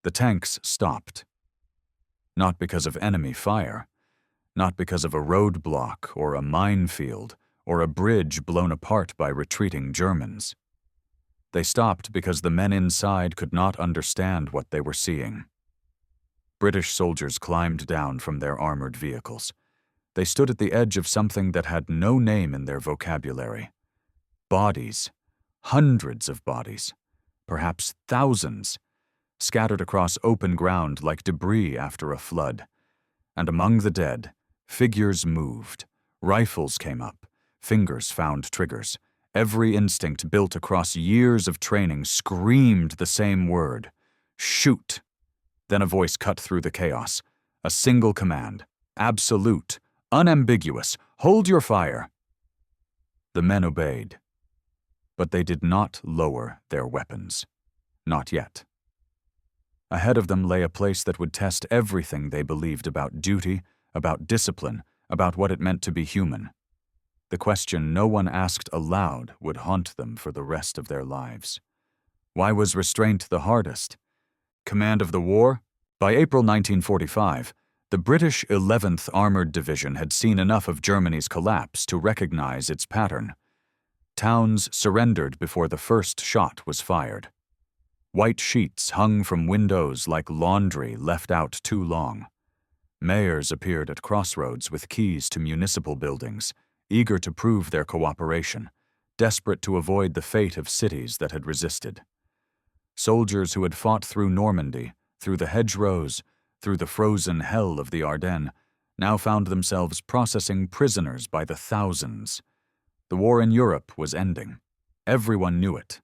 The tanks stopped. Not because of enemy fire, not because of a roadblock or a minefield or a bridge blown apart by retreating Germans. They stopped because the men inside could not understand what they were seeing. British soldiers climbed down from their armored vehicles. They stood at the edge of something that had no name in their vocabulary. Bodies, hundreds of bodies, perhaps thousands, scattered across open ground like debris after a flood. And among the dead, figures moved, rifles came up, fingers found triggers. Every instinct built across years of training screamed the same word: shoot. Then a voice cut through the chaos. A single command, absolute, unambiguous: hold your fire. The men obeyed. But they did not lower their weapons. Not yet. Ahead of them lay a place that would test everything they believed about duty, about discipline, about what it meant to be human. The question no one asked aloud would haunt them for the rest of their lives. Why was restraint the hardest? Command of the war? By April 1945, the British 11th Armoured Division had seen enough of Germany's collapse to recognize its pattern. Towns surrendered before the first shot was fired. White sheets hung from windows like laundry left out too long. Mayors appeared at crossroads with keys to municipal buildings, eager to prove their cooperation, desperate to avoid the fate of cities that had resisted. Soldiers who had fought through Normandy, through the hedgerows, through the frozen hell of the Ardennes, now found themselves processing prisoners by the thousands. The war in Europe was ending. Everyone knew it.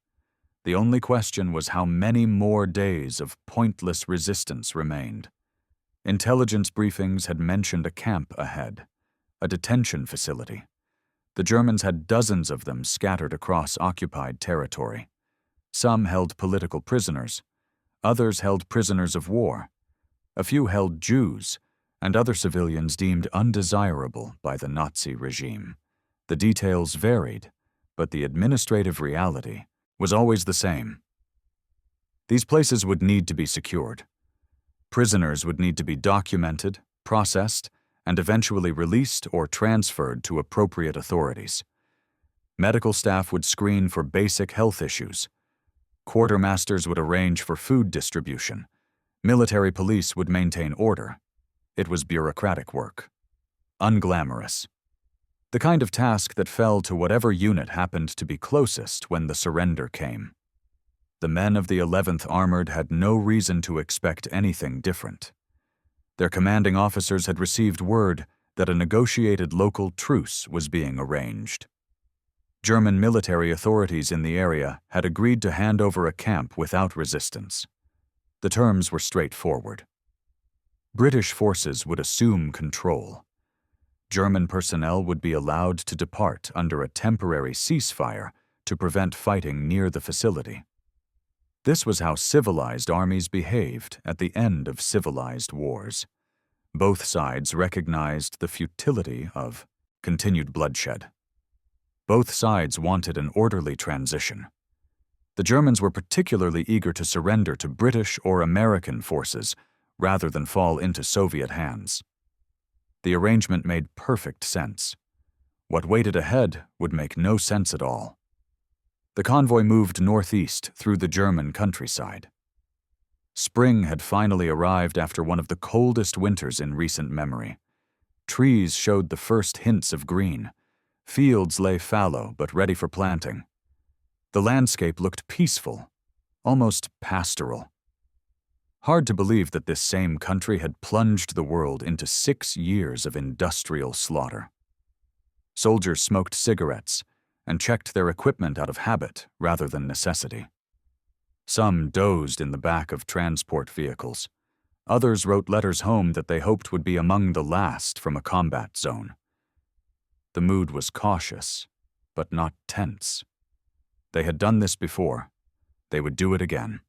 The only question was how many more days of pointless resistance remained. Intelligence briefings had mentioned a camp ahead, a detention facility. The Germans had dozens of them scattered across occupied territory. Some held political prisoners. Others held prisoners of war. A few held Jews, and other civilians deemed undesirable by the Nazi regime. The details varied, but the administrative reality was always the same. These places would need to be secured. Prisoners would need to be documented, processed, and eventually released or transferred to appropriate authorities. Medical staff would screen for basic health issues. Quartermasters would arrange for food distribution. Military police would maintain order. It was bureaucratic work. Unglamorous. The kind of task that fell to whatever unit happened to be closest when the surrender came. The men of the 11th Armored had no reason to expect anything different. Their commanding officers had received word that a negotiated local truce was being arranged. German military authorities in the area had agreed to hand over a camp without resistance. The terms were straightforward. British forces would assume control. German personnel would be allowed to depart under a temporary ceasefire to prevent fighting near the facility. This was how civilized armies behaved at the end of civilized wars. Both sides recognized the futility of continued bloodshed. Both sides wanted an orderly transition. The Germans were particularly eager to surrender to British or American forces rather than fall into Soviet hands. The arrangement made perfect sense. What waited ahead would make no sense at all. The convoy moved northeast through the German countryside. Spring had finally arrived after one of the coldest winters in recent memory. Trees showed the first hints of green. Fields lay fallow but ready for planting. The landscape looked peaceful, almost pastoral. Hard to believe that this same country had plunged the world into 6 years of industrial slaughter. Soldiers smoked cigarettes and checked their equipment out of habit rather than necessity. Some dozed in the back of transport vehicles. Others wrote letters home that they hoped would be among the last from a combat zone. The mood was cautious, but not tense. They had done this before. They would do it again.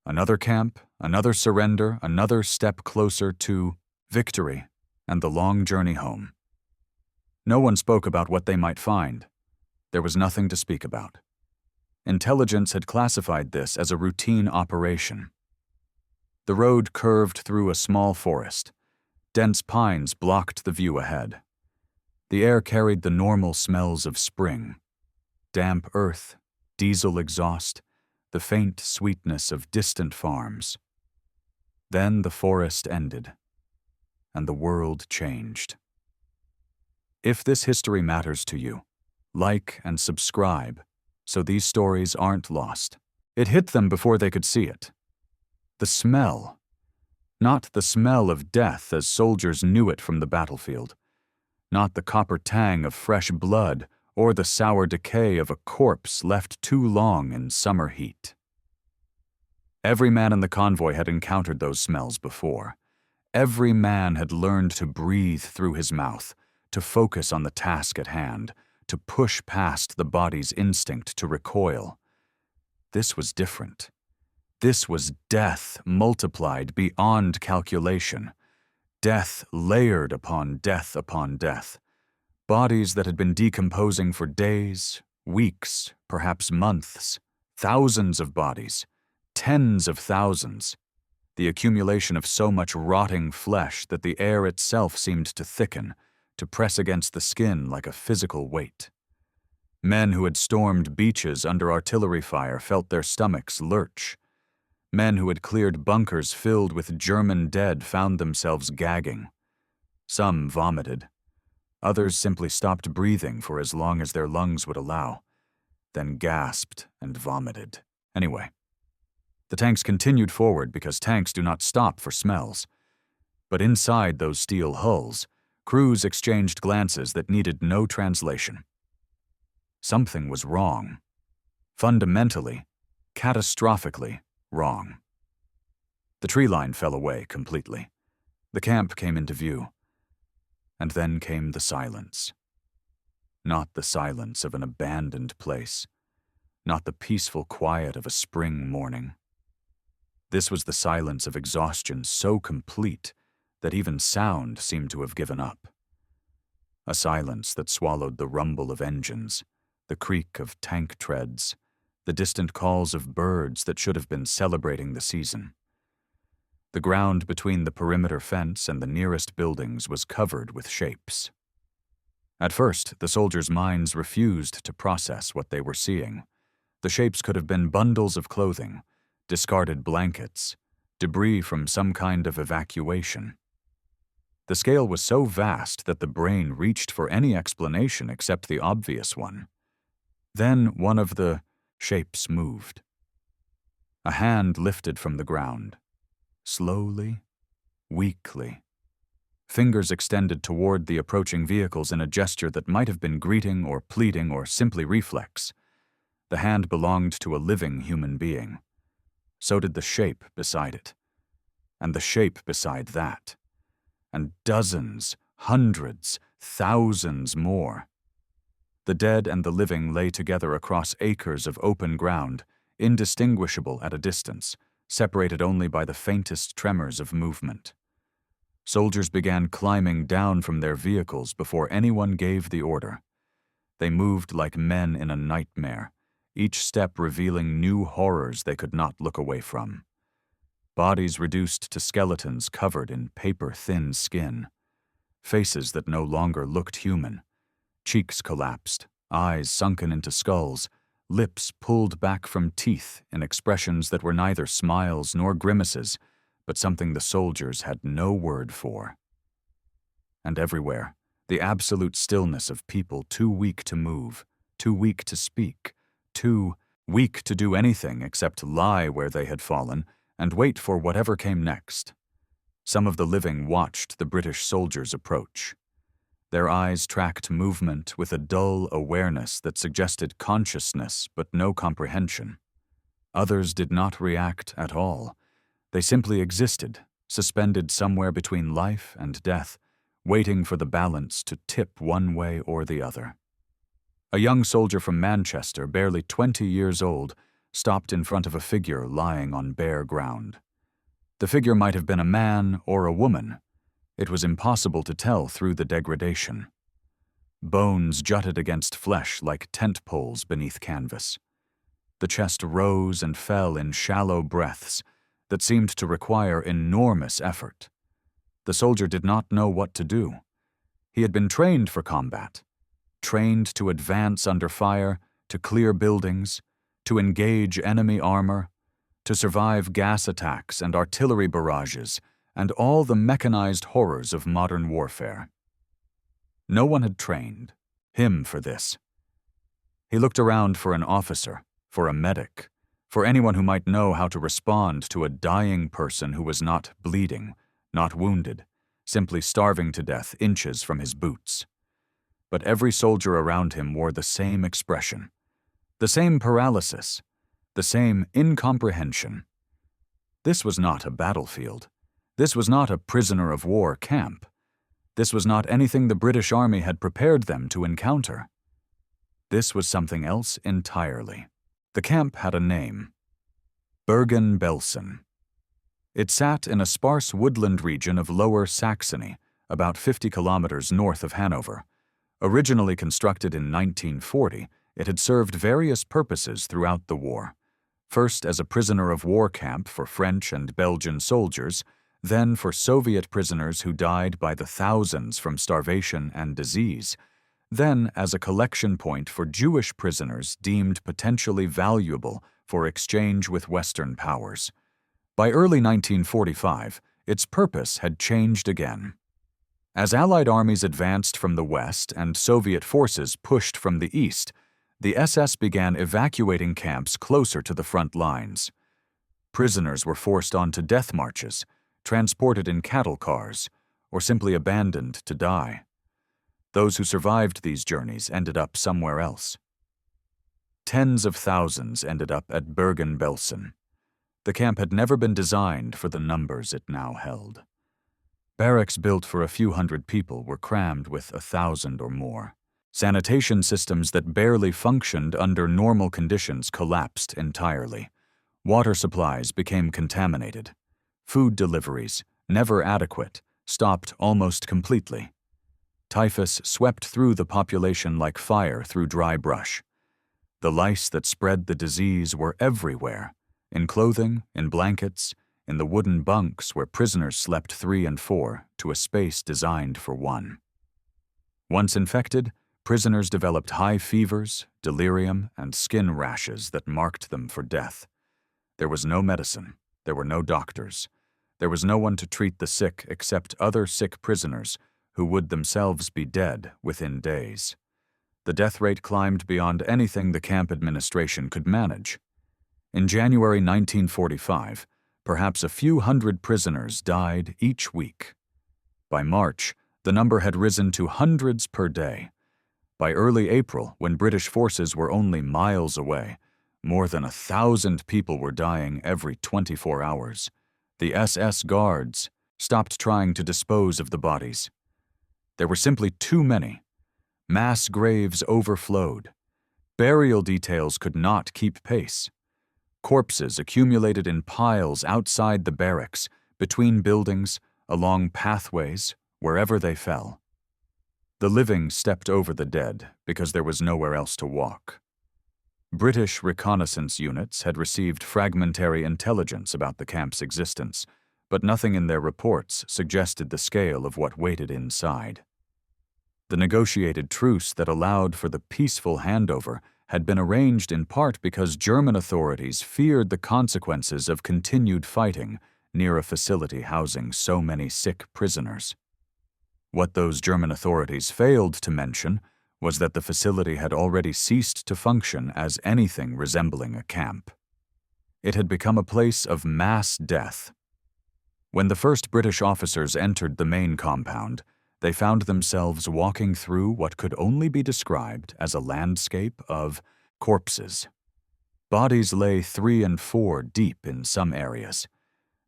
Another camp, another surrender, another step closer to victory and the long journey home. No one spoke about what they might find. There was nothing to speak about. Intelligence had classified this as a routine operation. The road curved through a small forest. Dense pines blocked the view ahead. The air carried the normal smells of spring: damp earth, diesel exhaust, the faint sweetness of distant farms. Then the forest ended, and the world changed. If this history matters to you, like and subscribe so these stories aren't lost. It hit them before they could see it. The smell. Not the smell of death as soldiers knew it from the battlefield. Not the copper tang of fresh blood or the sour decay of a corpse left too long in summer heat. Every man in the convoy had encountered those smells before. Every man had learned to breathe through his mouth, to focus on the task at hand, to push past the body's instinct to recoil. This was different. This was death multiplied beyond calculation. Death layered upon death upon death. Bodies that had been decomposing for days, weeks, perhaps months. Thousands of bodies. Tens of thousands. The accumulation of so much rotting flesh that the air itself seemed to thicken, to press against the skin like a physical weight. Men who had stormed beaches under artillery fire felt their stomachs lurch. Men who had cleared bunkers filled with German dead found themselves gagging. Some vomited. Others simply stopped breathing for as long as their lungs would allow, then gasped and vomited. Anyway, the tanks continued forward because tanks do not stop for smells. But inside those steel hulls, crews exchanged glances that needed no translation. Something was wrong. Fundamentally, catastrophically wrong. The tree line fell away completely. The camp came into view. And then came the silence. Not the silence of an abandoned place. Not the peaceful quiet of a spring morning. This was the silence of exhaustion so complete that even sound seemed to have given up. A silence that swallowed the rumble of engines, the creak of tank treads, the distant calls of birds that should have been celebrating the season. The ground between the perimeter fence and the nearest buildings was covered with shapes. At first, the soldiers' minds refused to process what they were seeing. The shapes could have been bundles of clothing, discarded blankets, debris from some kind of evacuation. The scale was so vast that the brain reached for any explanation except the obvious one. Then one of the shapes moved. A hand lifted from the ground. Slowly, weakly. Fingers extended toward the approaching vehicles in a gesture that might have been greeting or pleading or simply reflex. The hand belonged to a living human being. So did the shape beside it. And the shape beside that. And dozens, hundreds, thousands more. The dead and the living lay together across acres of open ground, indistinguishable at a distance, separated only by the faintest tremors of movement. Soldiers began climbing down from their vehicles before anyone gave the order. They moved like men in a nightmare, each step revealing new horrors they could not look away from. Bodies reduced to skeletons covered in paper-thin skin. Faces that no longer looked human. Cheeks collapsed, eyes sunken into skulls, lips pulled back from teeth in expressions that were neither smiles nor grimaces, but something the soldiers had no word for. And everywhere, the absolute stillness of people too weak to move, too weak to speak, too weak to do anything except lie where they had fallen and wait for whatever came next. Some of the living watched the British soldiers approach. Their eyes tracked movement with a dull awareness that suggested consciousness but no comprehension. Others did not react at all. They simply existed, suspended somewhere between life and death, waiting for the balance to tip one way or the other. A young soldier from Manchester, barely 20 years old, stopped in front of a figure lying on bare ground. The figure might have been a man or a woman. It was impossible to tell through the degradation. Bones jutted against flesh like tent poles beneath canvas. The chest rose and fell in shallow breaths, that seemed to require enormous effort. The soldier did not know what to do. He had been trained for combat, trained to advance under fire, to clear buildings, to engage enemy armor, to survive gas attacks and artillery barrages, and all the mechanized horrors of modern warfare. No one had trained him for this. He looked around for an officer, for a medic, for anyone who might know how to respond to a dying person who was not bleeding, not wounded, simply starving to death inches from his boots. But every soldier around him wore the same expression, the same paralysis, the same incomprehension. This was not a battlefield. This was not a prisoner of war camp. This was not anything the British Army had prepared them to encounter. This was something else entirely. The camp had a name: Bergen-Belsen. It sat in a sparse woodland region of Lower Saxony, about 50 kilometers north of Hanover. Originally constructed in 1940, it had served various purposes throughout the war. First as a prisoner of war camp for French and Belgian soldiers, then for Soviet prisoners who died by the thousands from starvation and disease, then as a collection point for Jewish prisoners deemed potentially valuable for exchange with Western powers. By early 1945, its purpose had changed again. As Allied armies advanced from the west and Soviet forces pushed from the east, the SS began evacuating camps closer to the front lines. Prisoners were forced onto death marches, transported in cattle cars, or simply abandoned to die. Those who survived these journeys ended up somewhere else. Tens of thousands ended up at Bergen-Belsen. The camp had never been designed for the numbers it now held. Barracks built for a few hundred people were crammed with 1,000 or more. Sanitation systems that barely functioned under normal conditions collapsed entirely. Water supplies became contaminated. Food deliveries, never adequate, stopped almost completely. Typhus swept through the population like fire through dry brush. The lice that spread the disease were everywhere, in clothing, in blankets, in the wooden bunks where prisoners slept 3 and 4 to a space designed for 1. Once infected, prisoners developed high fevers, delirium, and skin rashes that marked them for death. There was no medicine. There were no doctors. There was no one to treat the sick except other sick prisoners who would themselves be dead within days. The death rate climbed beyond anything the camp administration could manage. In January 1945, perhaps a few hundred prisoners died each week. By March, the number had risen to hundreds per day. By early April, when British forces were only miles away, more than 1,000 people were dying every 24 hours. The SS guards stopped trying to dispose of the bodies. There were simply too many. Mass graves overflowed. Burial details could not keep pace. Corpses accumulated in piles outside the barracks, between buildings, along pathways, wherever they fell. The living stepped over the dead because there was nowhere else to walk. British reconnaissance units had received fragmentary intelligence about the camp's existence, but nothing in their reports suggested the scale of what waited inside. The negotiated truce that allowed for the peaceful handover had been arranged in part because German authorities feared the consequences of continued fighting near a facility housing so many sick prisoners. What those German authorities failed to mention was that the facility had already ceased to function as anything resembling a camp. It had become a place of mass death. When the first British officers entered the main compound, they found themselves walking through what could only be described as a landscape of corpses. Bodies lay 3 and 4 deep in some areas.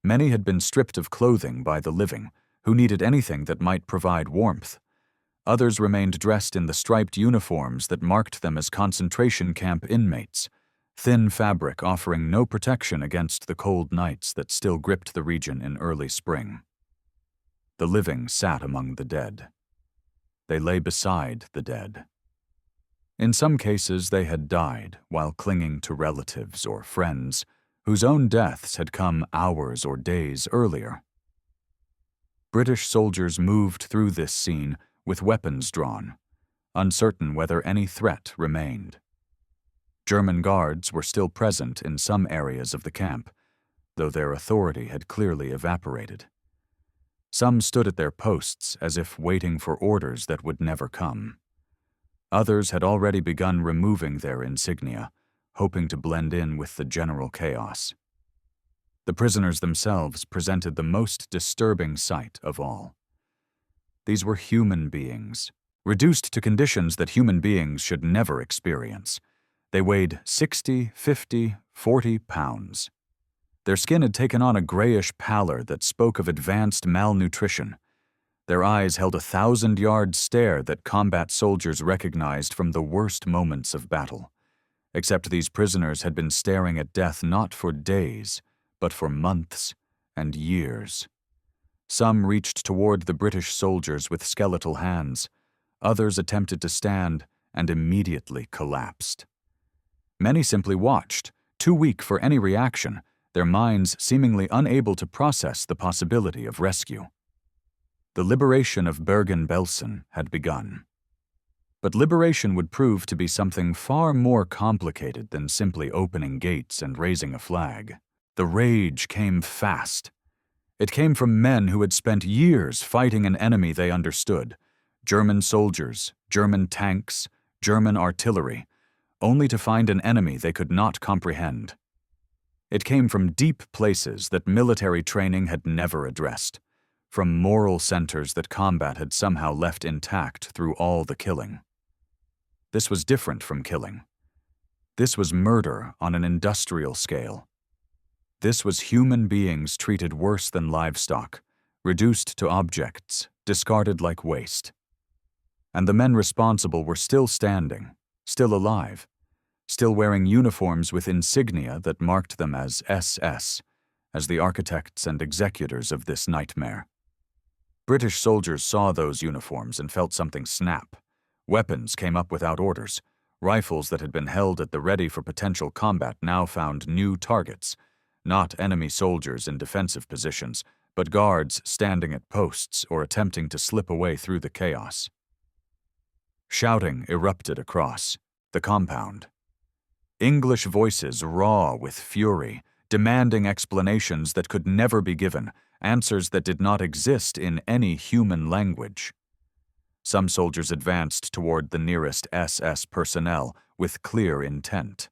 Many had been stripped of clothing by the living, who needed anything that might provide warmth. Others remained dressed in the striped uniforms that marked them as concentration camp inmates, thin fabric offering no protection against the cold nights that still gripped the region in early spring. The living sat among the dead. They lay beside the dead. In some cases, they had died while clinging to relatives or friends, whose own deaths had come hours or days earlier. British soldiers moved through this scene with weapons drawn, uncertain whether any threat remained. German guards were still present in some areas of the camp, though their authority had clearly evaporated. Some stood at their posts as if waiting for orders that would never come. Others had already begun removing their insignia, hoping to blend in with the general chaos. The prisoners themselves presented the most disturbing sight of all. These were human beings, reduced to conditions that human beings should never experience. They weighed 60, 50, 40 pounds. Their skin had taken on a grayish pallor that spoke of advanced malnutrition. Their eyes held a 1,000-yard stare that combat soldiers recognized from the worst moments of battle. Except these prisoners had been staring at death not for days, but for months and years. Some reached toward the British soldiers with skeletal hands. Others attempted to stand and immediately collapsed. Many simply watched, too weak for any reaction, their minds seemingly unable to process the possibility of rescue. The liberation of Bergen-Belsen had begun. But liberation would prove to be something far more complicated than simply opening gates and raising a flag. The rage came fast. It came from men who had spent years fighting an enemy they understood, German soldiers, German tanks, German artillery, only to find an enemy they could not comprehend. It came from deep places that military training had never addressed, from moral centers that combat had somehow left intact through all the killing. This was different from killing. This was murder on an industrial scale. This was human beings treated worse than livestock, reduced to objects, discarded like waste. And the men responsible were still standing, still alive, still wearing uniforms with insignia that marked them as SS, as the architects and executors of this nightmare. British soldiers saw those uniforms and felt something snap. Weapons came up without orders. Rifles that had been held at the ready for potential combat now found new targets, not enemy soldiers in defensive positions, but guards standing at posts or attempting to slip away through the chaos. Shouting erupted across the compound. English voices raw with fury, demanding explanations that could never be given, answers that did not exist in any human language. Some soldiers advanced toward the nearest SS personnel with clear intent.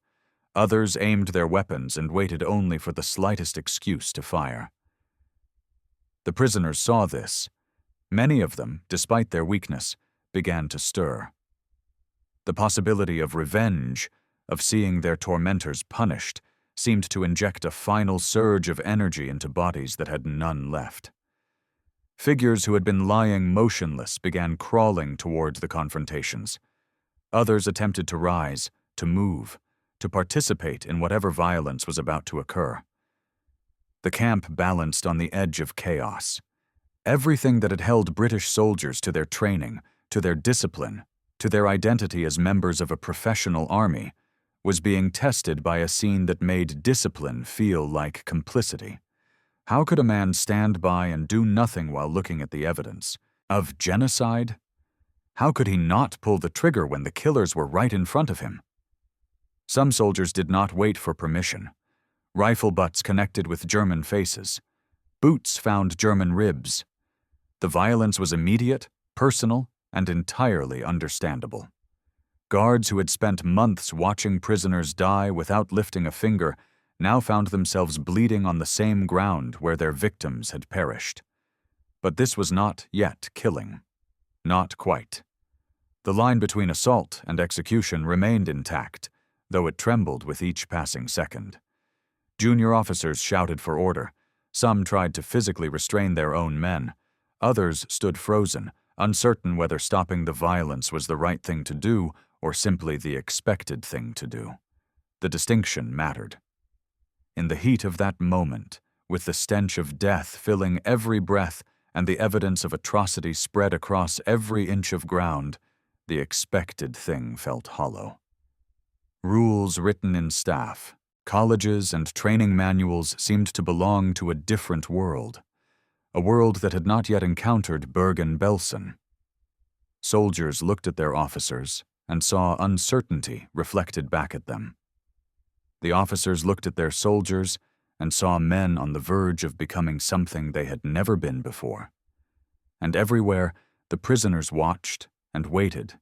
Others aimed their weapons and waited only for the slightest excuse to fire. The prisoners saw this. Many of them, despite their weakness, began to stir. The possibility of revenge, of seeing their tormentors punished, seemed to inject a final surge of energy into bodies that had none left. Figures who had been lying motionless began crawling toward the confrontations. Others attempted to rise, to move, to participate in whatever violence was about to occur. The camp balanced on the edge of chaos. Everything that had held British soldiers to their training, to their discipline, to their identity as members of a professional army, was being tested by a scene that made discipline feel like complicity. How could a man stand by and do nothing while looking at the evidence? Of genocide? How could he not pull the trigger when the killers were right in front of him? Some soldiers did not wait for permission. Rifle butts connected with German faces. Boots found German ribs. The violence was immediate, personal, and entirely understandable. Guards who had spent months watching prisoners die without lifting a finger now found themselves bleeding on the same ground where their victims had perished. But this was not yet killing. Not quite. The line between assault and execution remained intact, though it trembled with each passing second. Junior officers shouted for order. Some tried to physically restrain their own men. Others stood frozen, uncertain whether stopping the violence was the right thing to do or simply the expected thing to do. The distinction mattered. In the heat of that moment, with the stench of death filling every breath and the evidence of atrocity spread across every inch of ground, the expected thing felt hollow. Rules written in staff, Colleges and training manuals seemed to belong to a different world, a world that had not yet encountered Bergen-Belsen. Soldiers looked at their officers and saw uncertainty reflected back at them. The officers looked at their soldiers and saw men on the verge of becoming something they had never been before. And everywhere, the prisoners watched and waited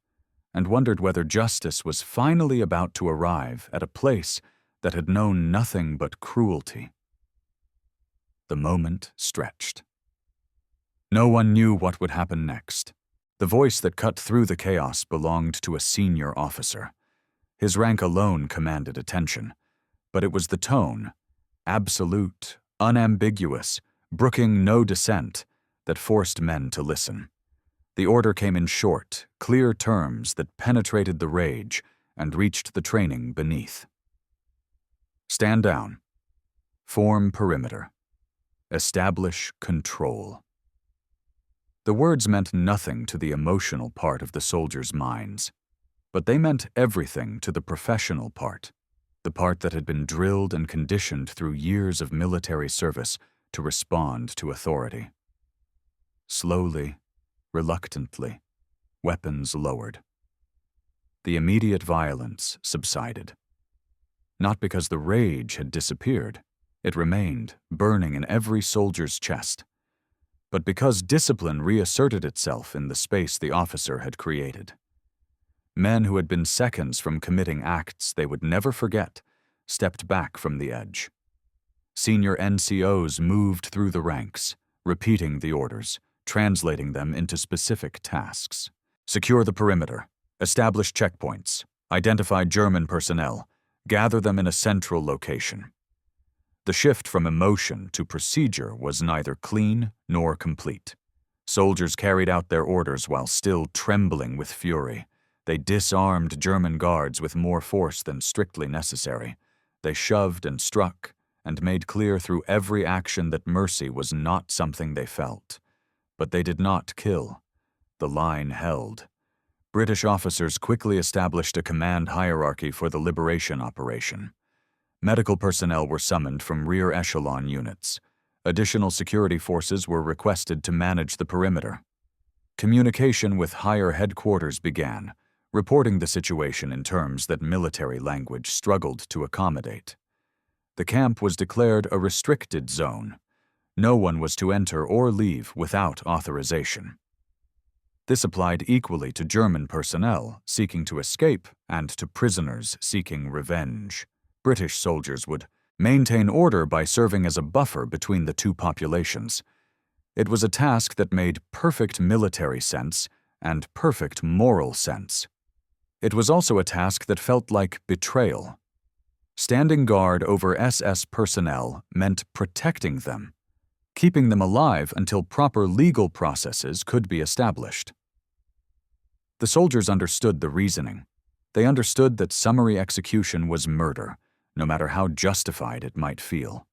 and wondered whether justice was finally about to arrive at a place that had known nothing but cruelty. The moment stretched. No one knew what would happen next. The voice that cut through the chaos belonged to a senior officer. His rank alone commanded attention, but it was the tone, absolute, unambiguous, brooking no dissent, that forced men to listen. The order came in short, clear terms that penetrated the rage and reached the training beneath. Stand down. Form perimeter. Establish control. The words meant nothing to the emotional part of the soldiers' minds, but they meant everything to the professional part, the part that had been drilled and conditioned through years of military service to respond to authority. Slowly, reluctantly, weapons lowered. The immediate violence subsided. Not because the rage had disappeared, it remained, burning in every soldier's chest, but because discipline reasserted itself in the space the officer had created. Men who had been seconds from committing acts they would never forget stepped back from the edge. Senior NCOs moved through the ranks, repeating the orders, translating them into specific tasks. Secure the perimeter, establish checkpoints, identify German personnel, gather them in a central location. The shift from emotion to procedure was neither clean nor complete. Soldiers carried out their orders while still trembling with fury. They disarmed German guards with more force than strictly necessary. They shoved and struck and made clear through every action that mercy was not something they felt. But they did not kill. The line held. British officers quickly established a command hierarchy for the liberation operation. Medical personnel were summoned from rear echelon units. Additional security forces were requested to manage the perimeter. Communication with higher headquarters began, reporting the situation in terms that military language struggled to accommodate. The camp was declared a restricted zone. No one was to enter or leave without authorization. This applied equally to German personnel seeking to escape and to prisoners seeking revenge. British soldiers would maintain order by serving as a buffer between the two populations. It was a task that made perfect military sense and perfect moral sense. It was also a task that felt like betrayal. Standing guard over SS personnel meant protecting them, keeping them alive until proper legal processes could be established. The soldiers understood the reasoning. They understood that summary execution was murder, no matter how justified it might feel.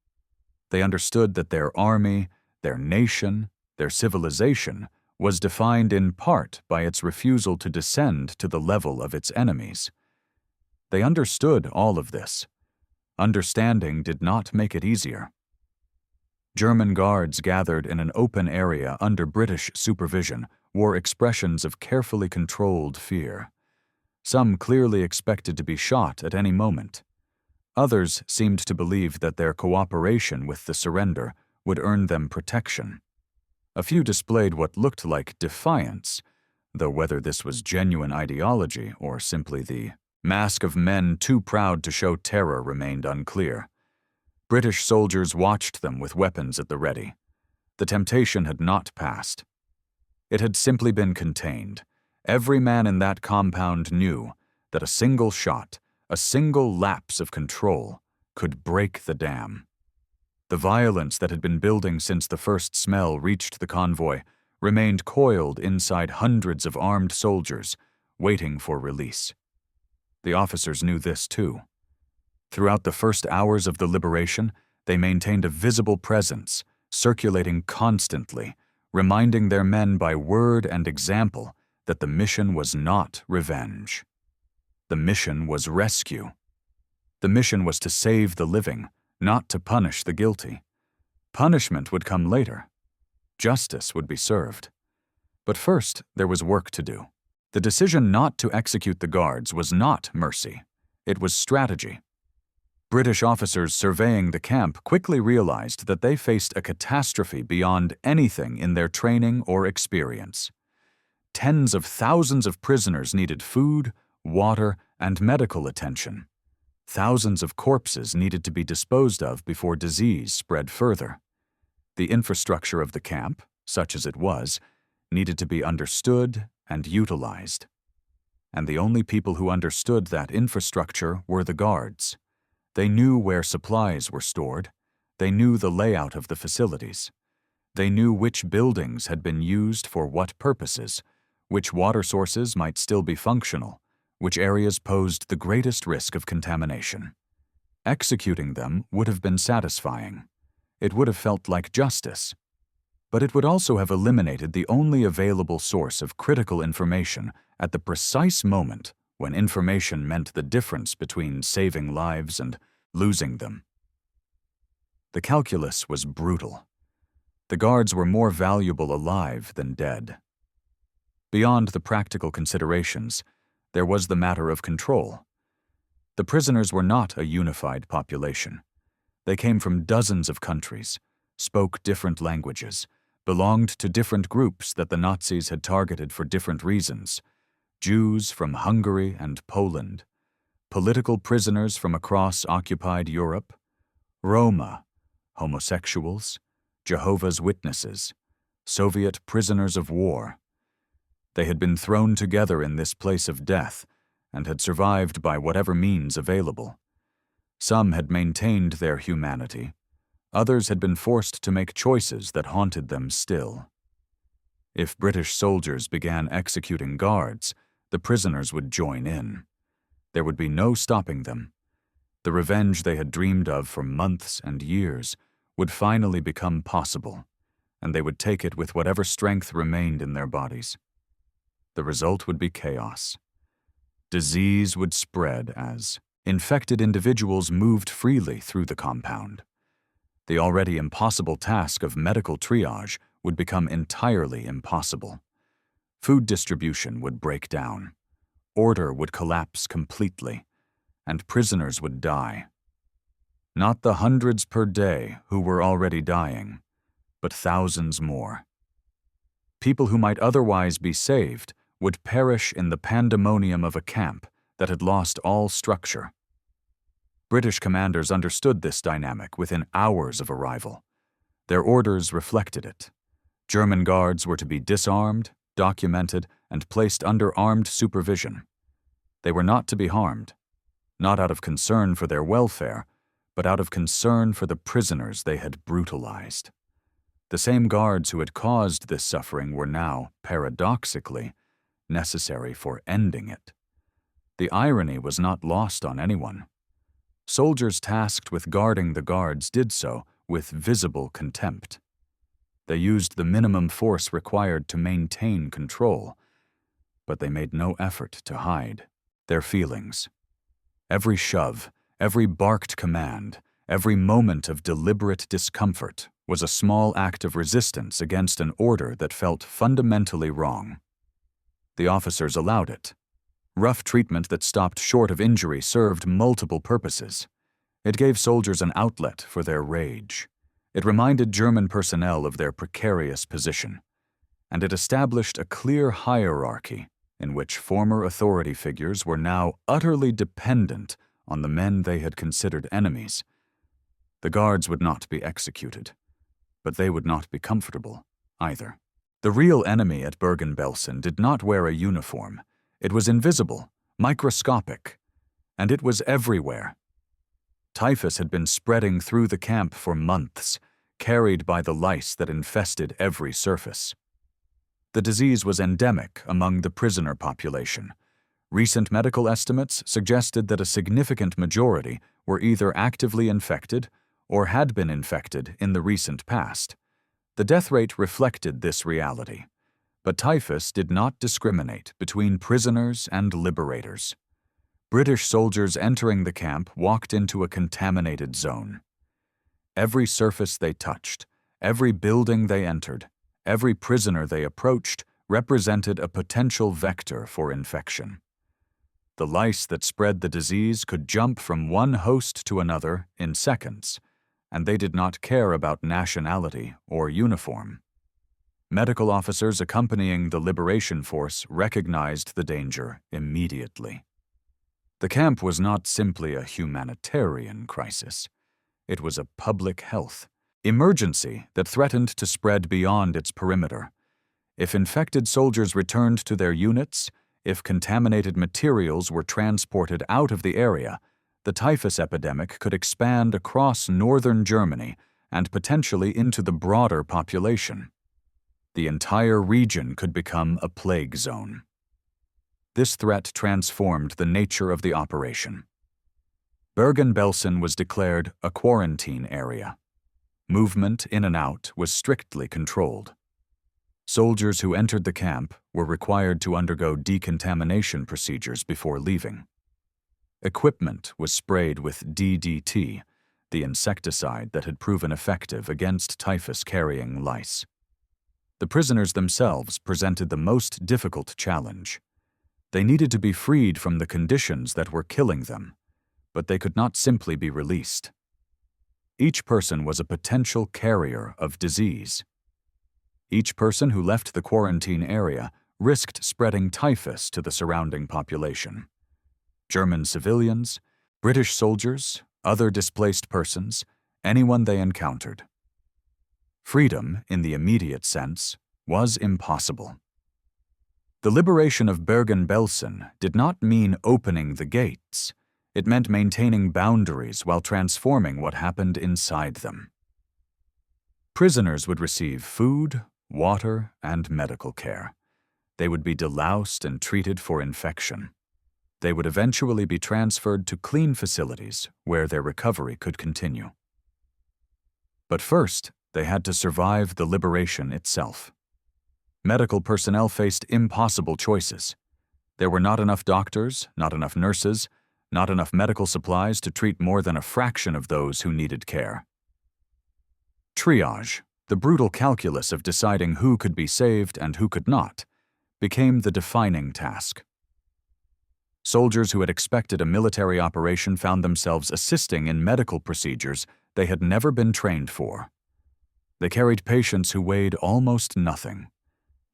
They understood that their army, their nation, their civilization was defined in part by its refusal to descend to the level of its enemies. They understood all of this. Understanding did not make it easier. German guards gathered in an open area under British supervision wore expressions of carefully controlled fear. Some clearly expected to be shot at any moment. Others seemed to believe that their cooperation with the surrender would earn them protection. A few displayed what looked like defiance, though whether this was genuine ideology or simply the mask of men too proud to show terror remained unclear. British soldiers watched them with weapons at the ready. The temptation had not passed. It had simply been contained. Every man in that compound knew that a single shot, a single lapse of control, could break the dam. The violence that had been building since the first smell reached the convoy remained coiled inside hundreds of armed soldiers, waiting for release. The officers knew this too. Throughout the first hours of the liberation, they maintained a visible presence, circulating constantly, reminding their men by word and example that the mission was not revenge. The mission was rescue. The mission was to save the living, not to punish the guilty. Punishment would come later. Justice would be served. But first, there was work to do. The decision not to execute the guards was not mercy. It was strategy. British officers surveying the camp quickly realized that they faced a catastrophe beyond anything in their training or experience. Tens of thousands of prisoners needed food, water, and medical attention. Thousands of corpses needed to be disposed of before disease spread further. The infrastructure of the camp, such as it was, needed to be understood and utilized. And the only people who understood that infrastructure were the guards. They knew where supplies were stored. They knew the layout of the facilities. They knew which buildings had been used for what purposes, which water sources might still be functional, which areas posed the greatest risk of contamination. Executing them would have been satisfying. It would have felt like justice. But it would also have eliminated the only available source of critical information at the precise moment when information meant the difference between saving lives and losing them. The calculus was brutal. The guards were more valuable alive than dead. Beyond the practical considerations, there was the matter of control. The prisoners were not a unified population. They came from dozens of countries, spoke different languages, belonged to different groups that the Nazis had targeted for different reasons: Jews from Hungary and Poland, political prisoners from across occupied Europe, Roma, homosexuals, Jehovah's Witnesses, Soviet prisoners of war. They had been thrown together in this place of death and had survived by whatever means available. Some had maintained their humanity. Others had been forced to make choices that haunted them still. If British soldiers began executing guards, the prisoners would join in. There would be no stopping them. The revenge they had dreamed of for months and years would finally become possible, and they would take it with whatever strength remained in their bodies. The result would be chaos. Disease would spread as infected individuals moved freely through the compound. The already impossible task of medical triage would become entirely impossible. Food distribution would break down. Order would collapse completely, and prisoners would die. Not the hundreds per day who were already dying, but thousands more. People who might otherwise be saved would perish in the pandemonium of a camp that had lost all structure. British commanders understood this dynamic within hours of arrival. Their orders reflected it. German guards were to be disarmed, documented, and placed under armed supervision. They were not to be harmed, not out of concern for their welfare, but out of concern for the prisoners they had brutalized. The same guards who had caused this suffering were now, paradoxically, necessary for ending it. The irony was not lost on anyone. Soldiers tasked with guarding the guards did so with visible contempt. They used the minimum force required to maintain control, but they made no effort to hide their feelings. Every shove, every barked command, every moment of deliberate discomfort was a small act of resistance against an order that felt fundamentally wrong. The officers allowed it. Rough treatment that stopped short of injury served multiple purposes. It gave soldiers an outlet for their rage. It reminded German personnel of their precarious position. And it established a clear hierarchy in which former authority figures were now utterly dependent on the men they had considered enemies. The guards would not be executed, but they would not be comfortable either. The real enemy at Bergen-Belsen did not wear a uniform. It was invisible, microscopic, and it was everywhere. Typhus had been spreading through the camp for months, carried by the lice that infested every surface. The disease was endemic among the prisoner population. Recent medical estimates suggested that a significant majority were either actively infected or had been infected in the recent past. The death rate reflected this reality. But typhus did not discriminate between prisoners and liberators. British soldiers entering the camp walked into a contaminated zone. Every surface they touched, every building they entered, every prisoner they approached represented a potential vector for infection. The lice that spread the disease could jump from one host to another in seconds, and they did not care about nationality or uniform. Medical officers accompanying the liberation force recognized the danger immediately. The camp was not simply a humanitarian crisis. It was a public health emergency that threatened to spread beyond its perimeter. If infected soldiers returned to their units, if contaminated materials were transported out of the area, the typhus epidemic could expand across northern Germany and potentially into the broader population. The entire region could become a plague zone. This threat transformed the nature of the operation. Bergen-Belsen was declared a quarantine area. Movement in and out was strictly controlled. Soldiers who entered the camp were required to undergo decontamination procedures before leaving. Equipment was sprayed with DDT, the insecticide that had proven effective against typhus-carrying lice. The prisoners themselves presented the most difficult challenge. They needed to be freed from the conditions that were killing them, but they could not simply be released. Each person was a potential carrier of disease. Each person who left the quarantine area risked spreading typhus to the surrounding population. German civilians, British soldiers, other displaced persons, anyone they encountered. Freedom, in the immediate sense, was impossible. The liberation of Bergen-Belsen did not mean opening the gates. It meant maintaining boundaries while transforming what happened inside them. Prisoners would receive food, water, and medical care. They would be deloused and treated for infection. They would eventually be transferred to clean facilities where their recovery could continue. But first, they had to survive the liberation itself. Medical personnel faced impossible choices. There were not enough doctors, not enough nurses, not enough medical supplies to treat more than a fraction of those who needed care. Triage, the brutal calculus of deciding who could be saved and who could not, became the defining task. Soldiers who had expected a military operation found themselves assisting in medical procedures they had never been trained for. They carried patients who weighed almost nothing.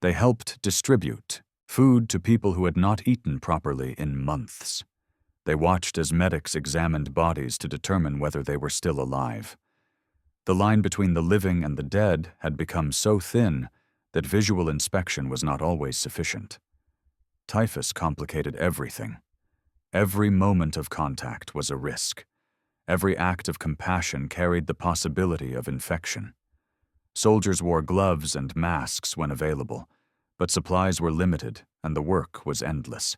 They helped distribute food to people who had not eaten properly in months. They watched as medics examined bodies to determine whether they were still alive. The line between the living and the dead had become so thin that visual inspection was not always sufficient. Typhus complicated everything. Every moment of contact was a risk. Every act of compassion carried the possibility of infection. Soldiers wore gloves and masks when available, but supplies were limited and the work was endless.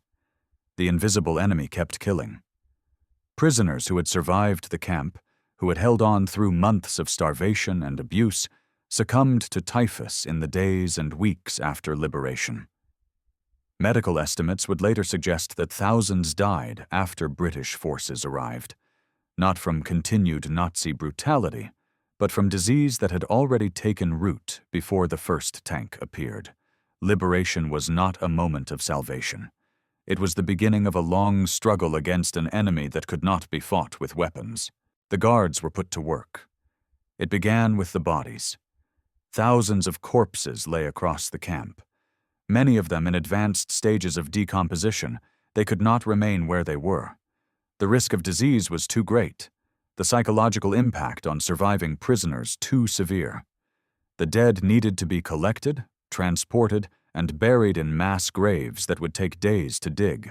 The invisible enemy kept killing. Prisoners who had survived the camp, who had held on through months of starvation and abuse, succumbed to typhus in the days and weeks after liberation. Medical estimates would later suggest that thousands died after British forces arrived, not from continued Nazi brutality, but from disease that had already taken root before the first tank appeared. Liberation was not a moment of salvation. It was the beginning of a long struggle against an enemy that could not be fought with weapons. The guards were put to work. It began with the bodies. Thousands of corpses lay across the camp. Many of them in advanced stages of decomposition. They could not remain where they were. The risk of disease was too great. The psychological impact on surviving prisoners too severe. The dead needed to be collected, transported, and buried in mass graves that would take days to dig.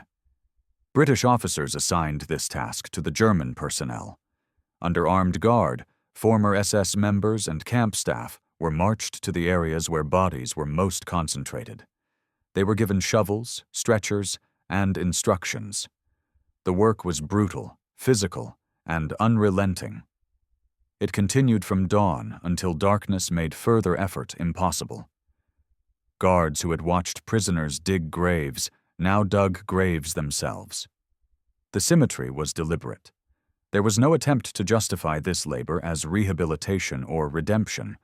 British officers assigned this task to the German personnel. Under armed guard, former SS members and camp staff were marched to the areas where bodies were most concentrated. They were given shovels, stretchers, and instructions. The work was brutal, physical, and unrelenting. It continued from dawn until darkness made further effort impossible. Guards who had watched prisoners dig graves now dug graves themselves. The symmetry was deliberate. There was no attempt to justify this labor as rehabilitation or redemption.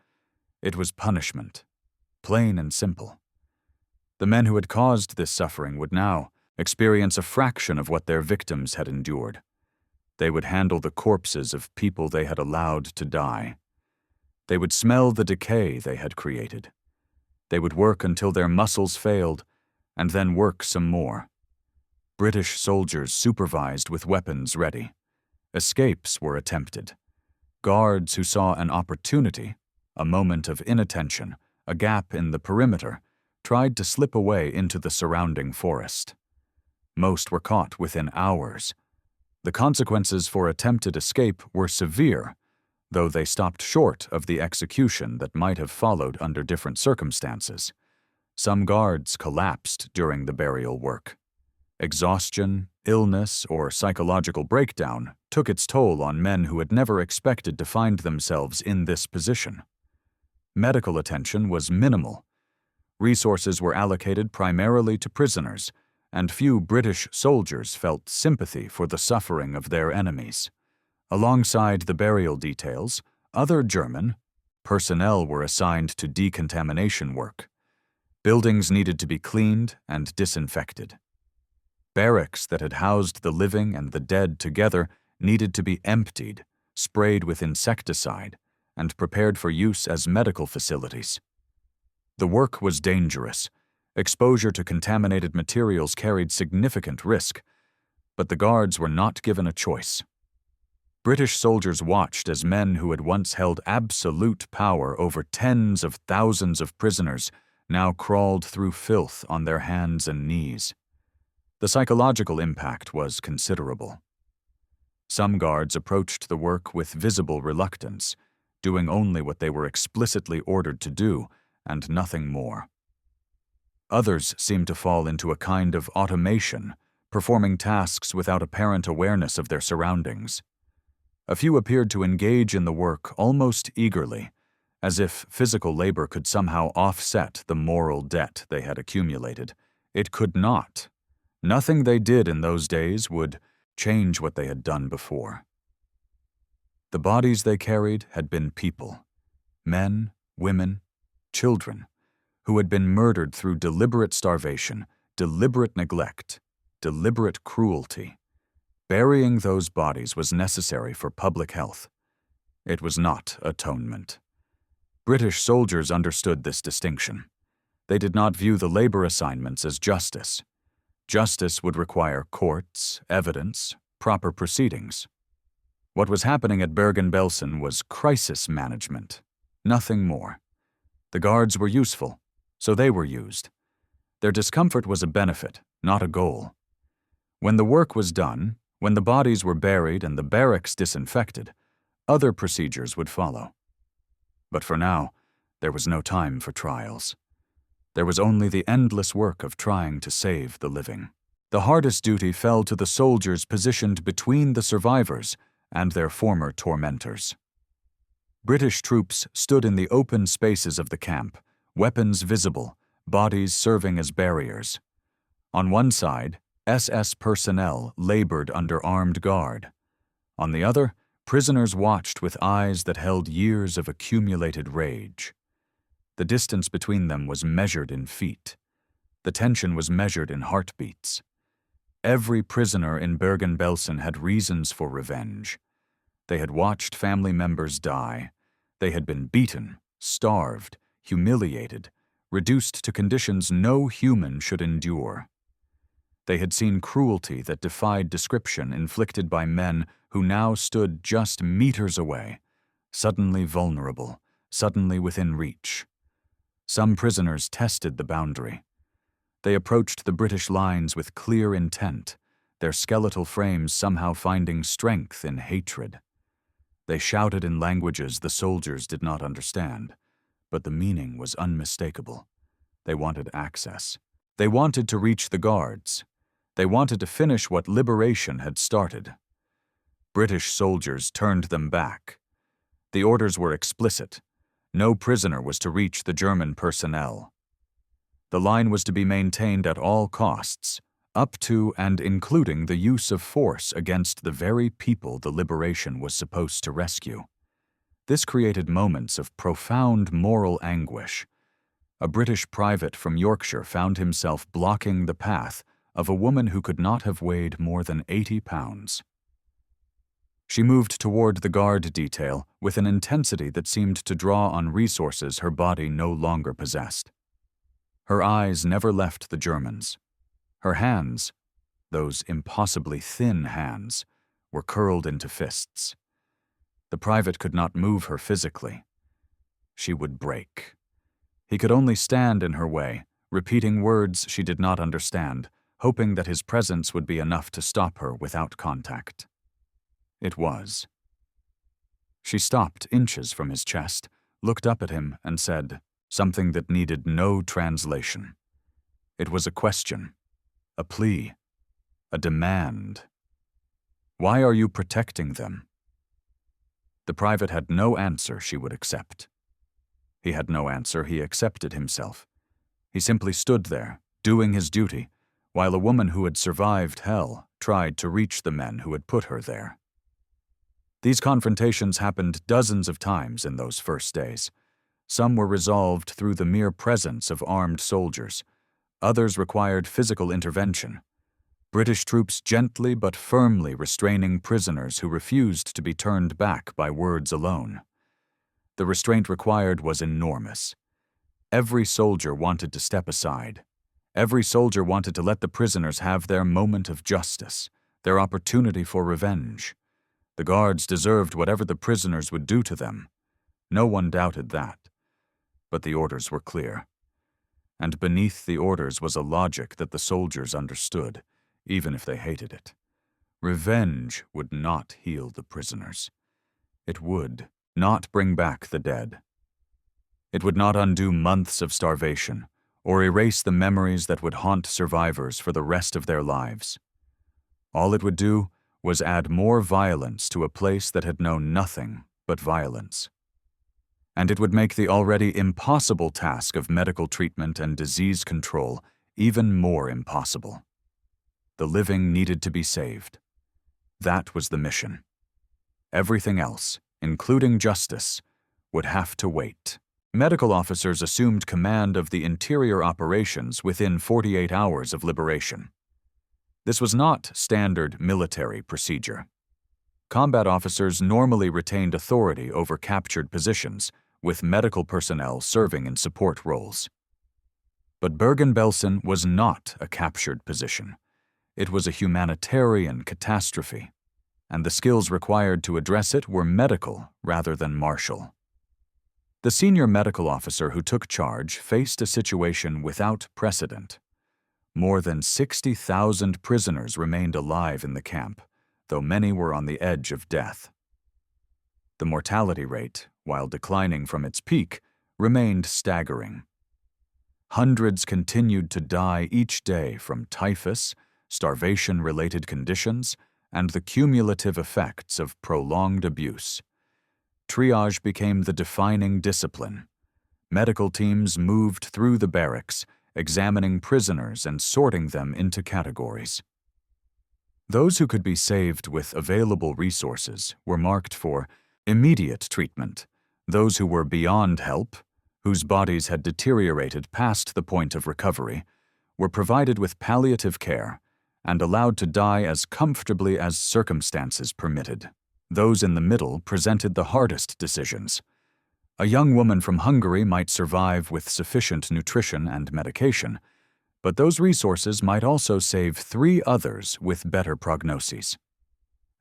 It was punishment, plain and simple. The men who had caused this suffering would now experience a fraction of what their victims had endured. They would handle the corpses of people they had allowed to die. They would smell the decay they had created. They would work until their muscles failed, and then work some more. British soldiers supervised with weapons ready. Escapes were attempted. Guards who saw an opportunity, a moment of inattention, a gap in the perimeter, tried to slip away into the surrounding forest. Most were caught within hours. The consequences for attempted escape were severe, though they stopped short of the execution that might have followed under different circumstances. Some guards collapsed during the burial work. Exhaustion, illness, or psychological breakdown took its toll on men who had never expected to find themselves in this position. Medical attention was minimal. Resources were allocated primarily to prisoners, and few British soldiers felt sympathy for the suffering of their enemies. Alongside the burial details, other German personnel were assigned to decontamination work. Buildings needed to be cleaned and disinfected. Barracks that had housed the living and the dead together needed to be emptied, sprayed with insecticide, and prepared for use as medical facilities. The work was dangerous. Exposure to contaminated materials carried significant risk, but the guards were not given a choice. British soldiers watched as men who had once held absolute power over tens of thousands of prisoners now crawled through filth on their hands and knees. The psychological impact was considerable. Some guards approached the work with visible reluctance, doing only what they were explicitly ordered to do and nothing more. Others seemed to fall into a kind of automation, performing tasks without apparent awareness of their surroundings. A few appeared to engage in the work almost eagerly, as if physical labor could somehow offset the moral debt they had accumulated. It could not. Nothing they did in those days would change what they had done before. The bodies they carried had been people, men, women, children, who had been murdered through deliberate starvation, deliberate neglect, deliberate cruelty. Burying those bodies was necessary for public health. It was not atonement. British soldiers understood this distinction. They did not view the labor assignments as justice. Justice would require courts, evidence, proper proceedings. What was happening at Bergen-Belsen was crisis management, nothing more. The guards were useful, so they were used. Their discomfort was a benefit, not a goal. When the work was done, when the bodies were buried and the barracks disinfected, other procedures would follow. But for now, there was no time for trials. There was only the endless work of trying to save the living. The hardest duty fell to the soldiers positioned between the survivors and their former tormentors. British troops stood in the open spaces of the camp, weapons visible, bodies serving as barriers. On one side, SS personnel labored under armed guard. On the other, prisoners watched with eyes that held years of accumulated rage. The distance between them was measured in feet. The tension was measured in heartbeats. Every prisoner in Bergen-Belsen had reasons for revenge. They had watched family members die. They had been beaten, starved, humiliated, reduced to conditions no human should endure. They had seen cruelty that defied description inflicted by men who now stood just meters away, suddenly vulnerable, suddenly within reach. Some prisoners tested the boundary. They approached the British lines with clear intent, their skeletal frames somehow finding strength in hatred. They shouted in languages the soldiers did not understand, but the meaning was unmistakable. They wanted access. They wanted to reach the guards. They wanted to finish what liberation had started. British soldiers turned them back. The orders were explicit. No prisoner was to reach the German personnel. The line was to be maintained at all costs, up to and including the use of force against the very people the liberation was supposed to rescue. This created moments of profound moral anguish. A British private from Yorkshire found himself blocking the path of a woman who could not have weighed more than 80 pounds. She moved toward the guard detail with an intensity that seemed to draw on resources her body no longer possessed. Her eyes never left the Germans. Her hands, those impossibly thin hands, were curled into fists. The private could not move her physically. She would break. He could only stand in her way, repeating words she did not understand, hoping that his presence would be enough to stop her without contact. It was. She stopped inches from his chest, looked up at him, and said something that needed no translation. It was a question, a plea, a demand. Why are you protecting them? The private had no answer she would accept. He had no answer he accepted himself. He simply stood there, doing his duty, while a woman who had survived hell tried to reach the men who had put her there. These confrontations happened dozens of times in those first days. Some were resolved through the mere presence of armed soldiers. Others required physical intervention. British troops gently but firmly restraining prisoners who refused to be turned back by words alone. The restraint required was enormous. Every soldier wanted to step aside. Every soldier wanted to let the prisoners have their moment of justice, their opportunity for revenge. The guards deserved whatever the prisoners would do to them. No one doubted that. But the orders were clear. And beneath the orders was a logic that the soldiers understood, even if they hated it. Revenge would not heal the prisoners. It would not bring back the dead. It would not undo months of starvation or erase the memories that would haunt survivors for the rest of their lives. All it would do was add more violence to a place that had known nothing but violence. And it would make the already impossible task of medical treatment and disease control even more impossible. The living needed to be saved. That was the mission. Everything else, including justice, would have to wait. Medical officers assumed command of the interior operations within 48 hours of liberation. This was not standard military procedure. Combat officers normally retained authority over captured positions, with medical personnel serving in support roles. But Bergen-Belsen was not a captured position. It was a humanitarian catastrophe, and the skills required to address it were medical rather than martial. The senior medical officer who took charge faced a situation without precedent. More than 60,000 prisoners remained alive in the camp, though many were on the edge of death. The mortality rate, while declining from its peak, remained staggering. Hundreds continued to die each day from typhus, starvation-related conditions, and the cumulative effects of prolonged abuse. Triage became the defining discipline. Medical teams moved through the barracks, examining prisoners and sorting them into categories. Those who could be saved with available resources were marked for immediate treatment. Those who were beyond help, whose bodies had deteriorated past the point of recovery, were provided with palliative care and allowed to die as comfortably as circumstances permitted. Those in the middle presented the hardest decisions. A young woman from Hungary might survive with sufficient nutrition and medication, but those resources might also save 3 others with better prognoses.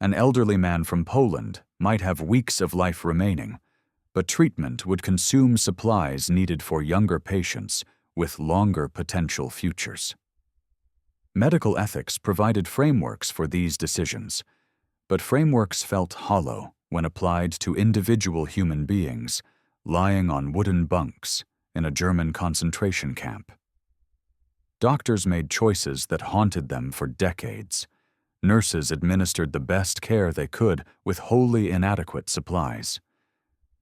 An elderly man from Poland might have weeks of life remaining, but treatment would consume supplies needed for younger patients with longer potential futures. Medical ethics provided frameworks for these decisions, but frameworks felt hollow when applied to individual human beings lying on wooden bunks in a German concentration camp. Doctors made choices that haunted them for decades. Nurses administered the best care they could with wholly inadequate supplies.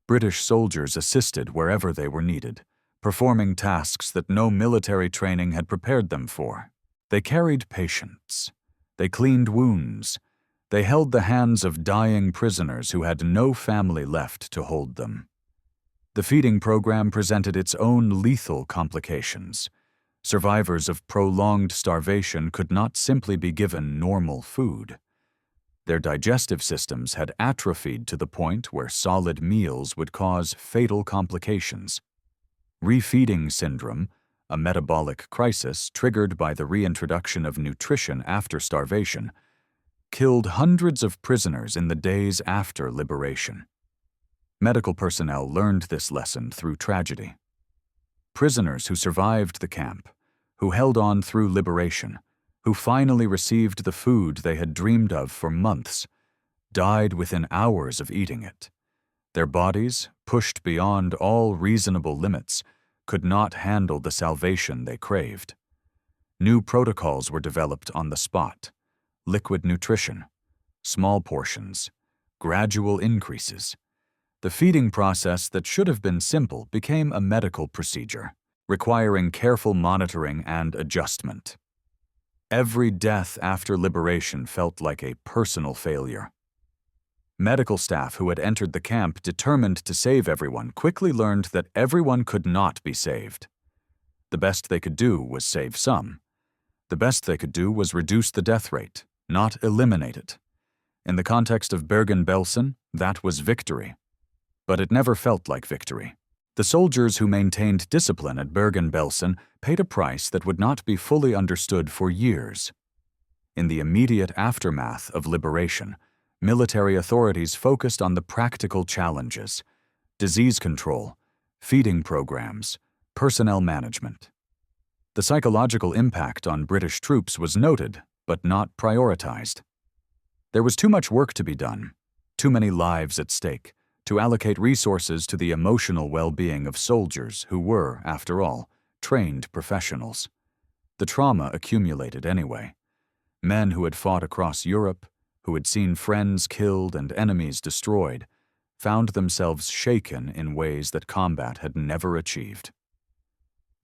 British soldiers assisted wherever they were needed, performing tasks that no military training had prepared them for. They carried patients. They cleaned wounds. They held the hands of dying prisoners who had no family left to hold them. The feeding program presented its own lethal complications. Survivors of prolonged starvation could not simply be given normal food. Their digestive systems had atrophied to the point where solid meals would cause fatal complications. Refeeding syndrome, a metabolic crisis triggered by the reintroduction of nutrition after starvation, killed hundreds of prisoners in the days after liberation. Medical personnel learned this lesson through tragedy. Prisoners who survived the camp, who held on through liberation, who finally received the food they had dreamed of for months, died within hours of eating it. Their bodies, pushed beyond all reasonable limits, could not handle the salvation they craved. New protocols were developed on the spot: liquid nutrition, small portions, gradual increases. The feeding process that should have been simple became a medical procedure, requiring careful monitoring and adjustment. Every death after liberation felt like a personal failure. Medical staff who had entered the camp determined to save everyone quickly learned that everyone could not be saved. The best they could do was save some. The best they could do was reduce the death rate, not eliminate it. In the context of Bergen-Belsen, that was victory. But it never felt like victory. The soldiers who maintained discipline at Bergen-Belsen paid a price that would not be fully understood for years. In the immediate aftermath of liberation, military authorities focused on the practical challenges: disease control, feeding programs, personnel management. The psychological impact on British troops was noted, but not prioritized. There was too much work to be done, too many lives at stake, to allocate resources to the emotional well-being of soldiers who were, after all, trained professionals. The trauma accumulated anyway. Men who had fought across Europe, who had seen friends killed and enemies destroyed, found themselves shaken in ways that combat had never achieved.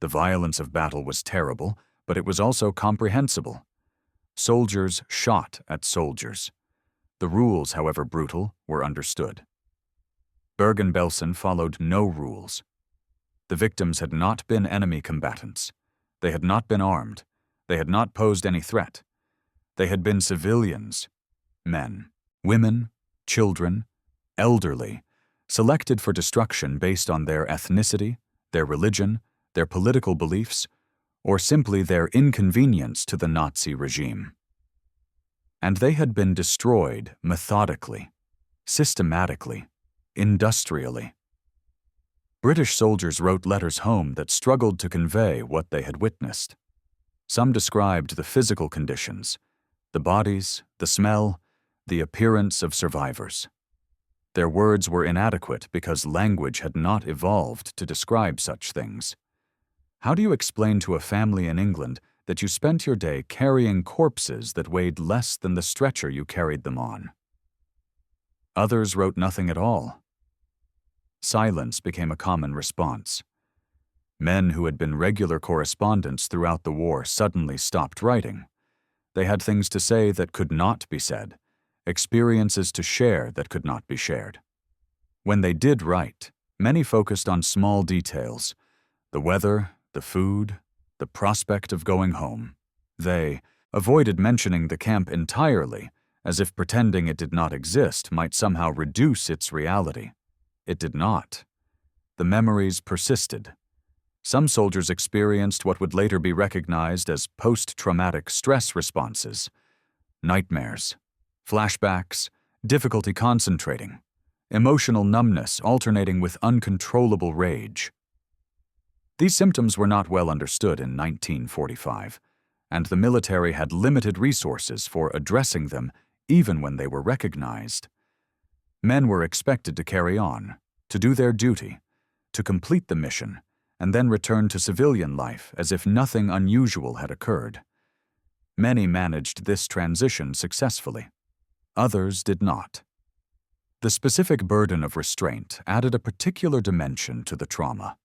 The violence of battle was terrible, but it was also comprehensible. Soldiers shot at soldiers. The rules, however brutal, were understood. Bergen-Belsen followed no rules. The victims had not been enemy combatants. They had not been armed. They had not posed any threat. They had been civilians, men, women, children, elderly, selected for destruction based on their ethnicity, their religion, their political beliefs, or simply their inconvenience to the Nazi regime. And they had been destroyed methodically, systematically, industrially. British soldiers wrote letters home that struggled to convey what they had witnessed. Some described the physical conditions, the bodies, the smell, the appearance of survivors. Their words were inadequate because language had not evolved to describe such things. How do you explain to a family in England that you spent your day carrying corpses that weighed less than the stretcher you carried them on? Others wrote nothing at all. Silence became a common response. Men who had been regular correspondents throughout the war suddenly stopped writing. They had things to say that could not be said, experiences to share that could not be shared. When they did write, many focused on small details: the weather, the food, the prospect of going home. They avoided mentioning the camp entirely, as if pretending it did not exist might somehow reduce its reality. It did not. The memories persisted. Some soldiers experienced what would later be recognized as post-traumatic stress responses: nightmares, flashbacks, difficulty concentrating, emotional numbness alternating with uncontrollable rage. These symptoms were not well understood in 1945, and the military had limited resources for addressing them even when they were recognized. Men were expected to carry on, to do their duty, to complete the mission, and then return to civilian life as if nothing unusual had occurred. Many managed this transition successfully. Others did not. The specific burden of restraint added a particular dimension to the trauma.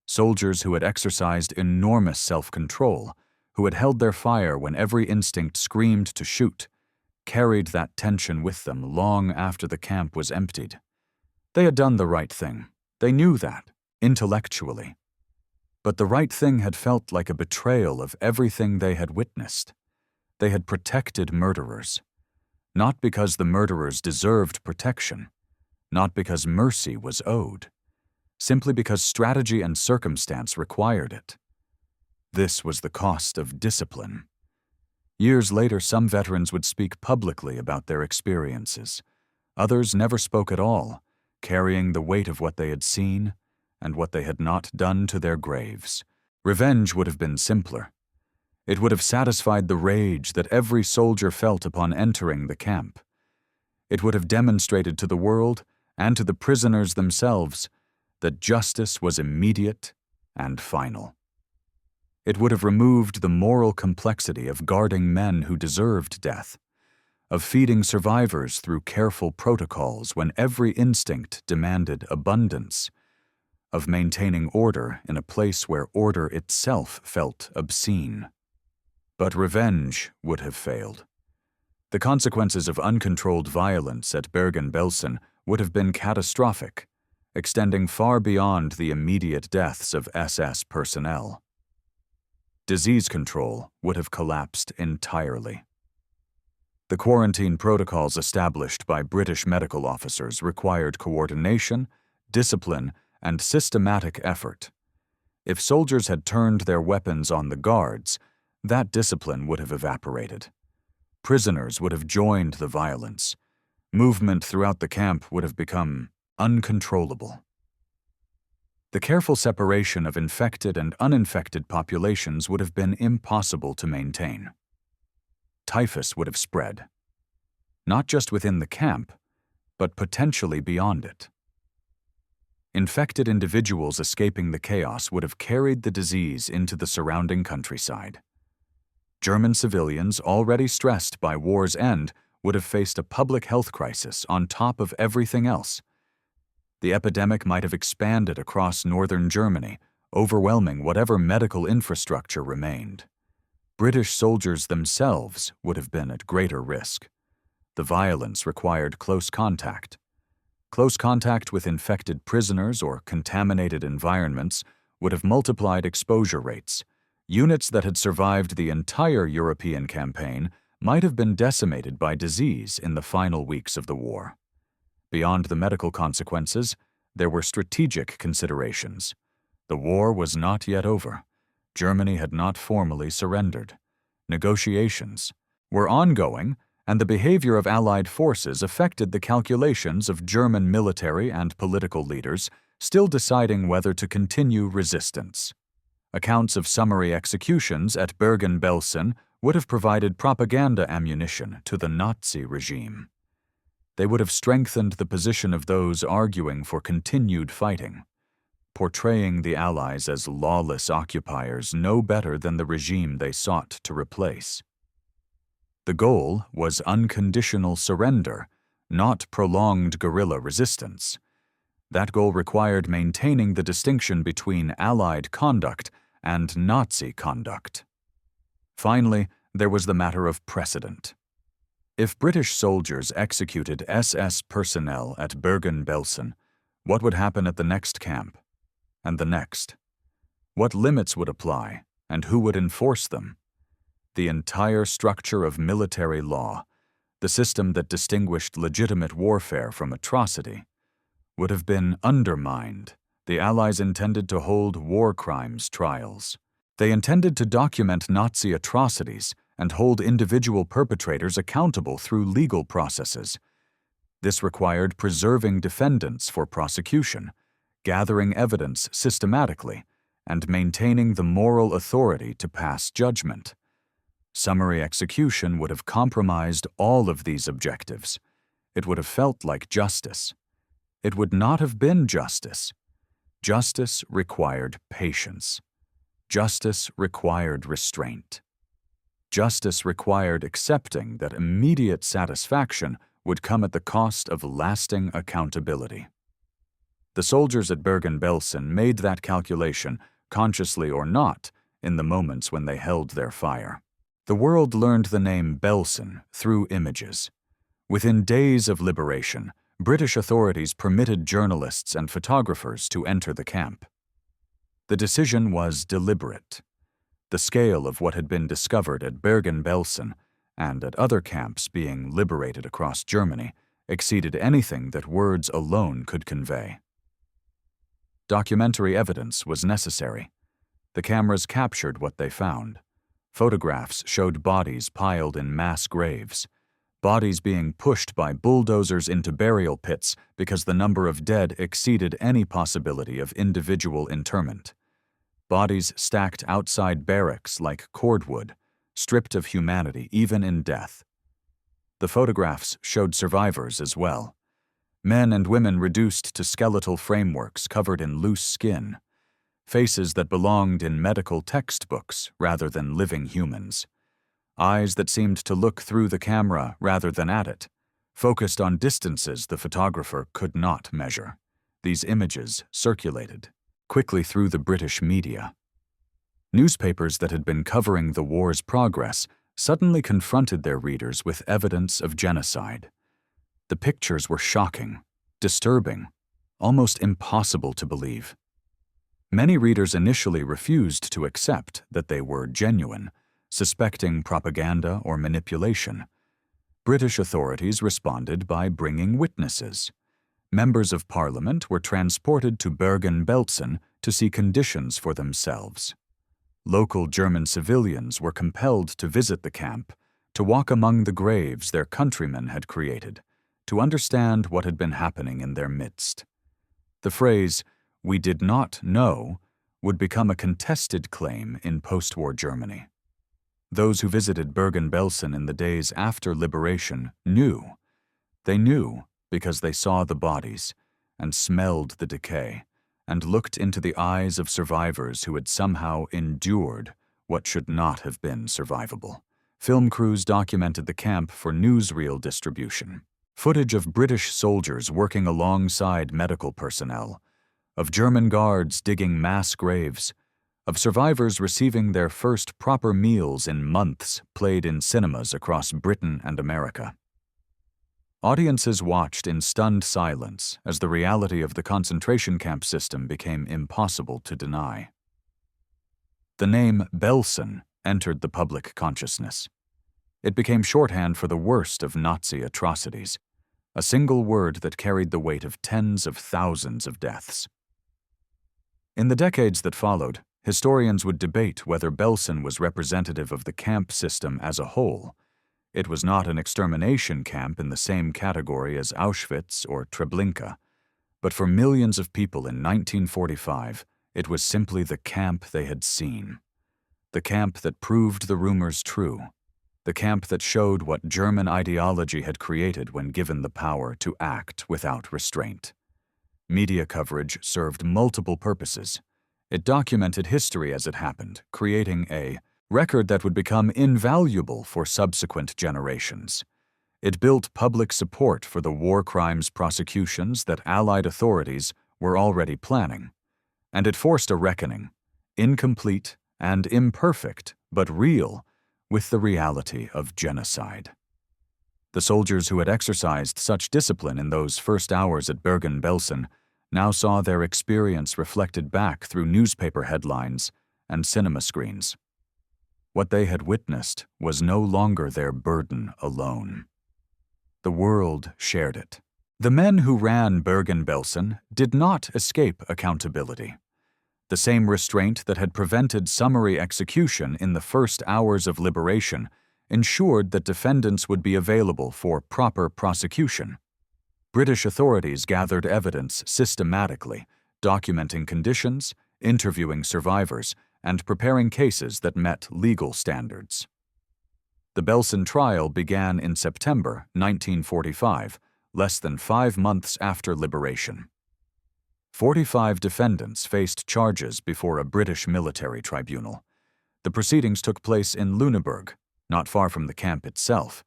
Soldiers who had exercised enormous self-control, who had held their fire when every instinct screamed to shoot, carried that tension with them long after the camp was emptied. They had done the right thing. They knew that, intellectually. But the right thing had felt like a betrayal of everything they had witnessed. They had protected murderers, not because the murderers deserved protection, not because mercy was owed, simply because strategy and circumstance required it. This was the cost of discipline. Years later, some veterans would speak publicly about their experiences. Others never spoke at all, carrying the weight of what they had seen and what they had not done to their graves. Revenge would have been simpler. It would have satisfied the rage that every soldier felt upon entering the camp. It would have demonstrated to the world and to the prisoners themselves that justice was immediate and final. It would have removed the moral complexity of guarding men who deserved death, of feeding survivors through careful protocols when every instinct demanded abundance, of maintaining order in a place where order itself felt obscene. But revenge would have failed. The consequences of uncontrolled violence at Bergen-Belsen would have been catastrophic, extending far beyond the immediate deaths of SS personnel. Disease control would have collapsed entirely. The quarantine protocols established by British medical officers required coordination, discipline, and systematic effort. If soldiers had turned their weapons on the guards, that discipline would have evaporated. Prisoners would have joined the violence. Movement throughout the camp would have become uncontrollable. The careful separation of infected and uninfected populations would have been impossible to maintain. Typhus would have spread, not just within the camp, but potentially beyond it. Infected individuals escaping the chaos would have carried the disease into the surrounding countryside. German civilians, already stressed by war's end, would have faced a public health crisis on top of everything else. The epidemic might have expanded across northern Germany, overwhelming whatever medical infrastructure remained. British soldiers themselves would have been at greater risk. The violence required close contact. Close contact with infected prisoners or contaminated environments would have multiplied exposure rates. Units that had survived the entire European campaign might have been decimated by disease in the final weeks of the war. Beyond the medical consequences, there were strategic considerations. The war was not yet over. Germany had not formally surrendered. Negotiations were ongoing, and the behavior of Allied forces affected the calculations of German military and political leaders still deciding whether to continue resistance. Accounts of summary executions at Bergen-Belsen would have provided propaganda ammunition to the Nazi regime. They would have strengthened the position of those arguing for continued fighting, portraying the Allies as lawless occupiers no better than the regime they sought to replace. The goal was unconditional surrender, not prolonged guerrilla resistance. That goal required maintaining the distinction between Allied conduct and Nazi conduct. Finally, there was the matter of precedent. If British soldiers executed SS personnel at Bergen-Belsen, what would happen at the next camp? And the next? What limits would apply, and who would enforce them? The entire structure of military law, the system that distinguished legitimate warfare from atrocity, would have been undermined. The Allies intended to hold war crimes trials. They intended to document Nazi atrocities and hold individual perpetrators accountable through legal processes. This required preserving defendants for prosecution, gathering evidence systematically, and maintaining the moral authority to pass judgment. Summary execution would have compromised all of these objectives. It would have felt like justice. It would not have been justice. Justice required patience. Justice required restraint. Justice required accepting that immediate satisfaction would come at the cost of lasting accountability. The soldiers at Bergen-Belsen made that calculation, consciously or not, in the moments when they held their fire. The world learned the name Belsen through images. Within days of liberation, British authorities permitted journalists and photographers to enter the camp. The decision was deliberate. The scale of what had been discovered at Bergen-Belsen and at other camps being liberated across Germany exceeded anything that words alone could convey. Documentary evidence was necessary. The cameras captured what they found. Photographs showed bodies piled in mass graves, bodies being pushed by bulldozers into burial pits because the number of dead exceeded any possibility of individual interment. Bodies stacked outside barracks like cordwood, stripped of humanity even in death. The photographs showed survivors as well. Men and women reduced to skeletal frameworks covered in loose skin, faces that belonged in medical textbooks rather than living humans, eyes that seemed to look through the camera rather than at it, focused on distances the photographer could not measure. These images circulated quickly through the British media. Newspapers that had been covering the war's progress suddenly confronted their readers with evidence of genocide. The pictures were shocking, disturbing, almost impossible to believe. Many readers initially refused to accept that they were genuine, suspecting propaganda or manipulation. British authorities responded by bringing witnesses. Members of Parliament were transported to Bergen-Belsen to see conditions for themselves. Local German civilians were compelled to visit the camp, to walk among the graves their countrymen had created, to understand what had been happening in their midst. The phrase, "we did not know," would become a contested claim in post-war Germany. Those who visited Bergen-Belsen in the days after liberation knew. They knew because they saw the bodies and smelled the decay and looked into the eyes of survivors who had somehow endured what should not have been survivable. Film crews documented the camp for newsreel distribution. Footage of British soldiers working alongside medical personnel, of German guards digging mass graves, of survivors receiving their first proper meals in months played in cinemas across Britain and America. Audiences watched in stunned silence as the reality of the concentration camp system became impossible to deny. The name Belsen entered the public consciousness. It became shorthand for the worst of Nazi atrocities, a single word that carried the weight of tens of thousands of deaths. In the decades that followed, historians would debate whether Belsen was representative of the camp system as a whole. It was not an extermination camp in the same category as Auschwitz or Treblinka, but for millions of people in 1945, it was simply the camp they had seen. The camp that proved the rumors true. The camp that showed what German ideology had created when given the power to act without restraint. Media coverage served multiple purposes. It documented history as it happened, creating a record that would become invaluable for subsequent generations. It built public support for the war crimes prosecutions that Allied authorities were already planning. And it forced a reckoning, incomplete and imperfect, but real, with the reality of genocide. The soldiers who had exercised such discipline in those first hours at Bergen-Belsen now saw their experience reflected back through newspaper headlines and cinema screens. What they had witnessed was no longer their burden alone. The world shared it. The men who ran Bergen-Belsen did not escape accountability. The same restraint that had prevented summary execution in the first hours of liberation ensured that defendants would be available for proper prosecution. British authorities gathered evidence systematically, documenting conditions, interviewing survivors, and preparing cases that met legal standards. The Belsen trial began in September 1945, less than 5 months after liberation. 45 defendants faced charges before a British military tribunal. The proceedings took place in Lüneburg, not far from the camp itself,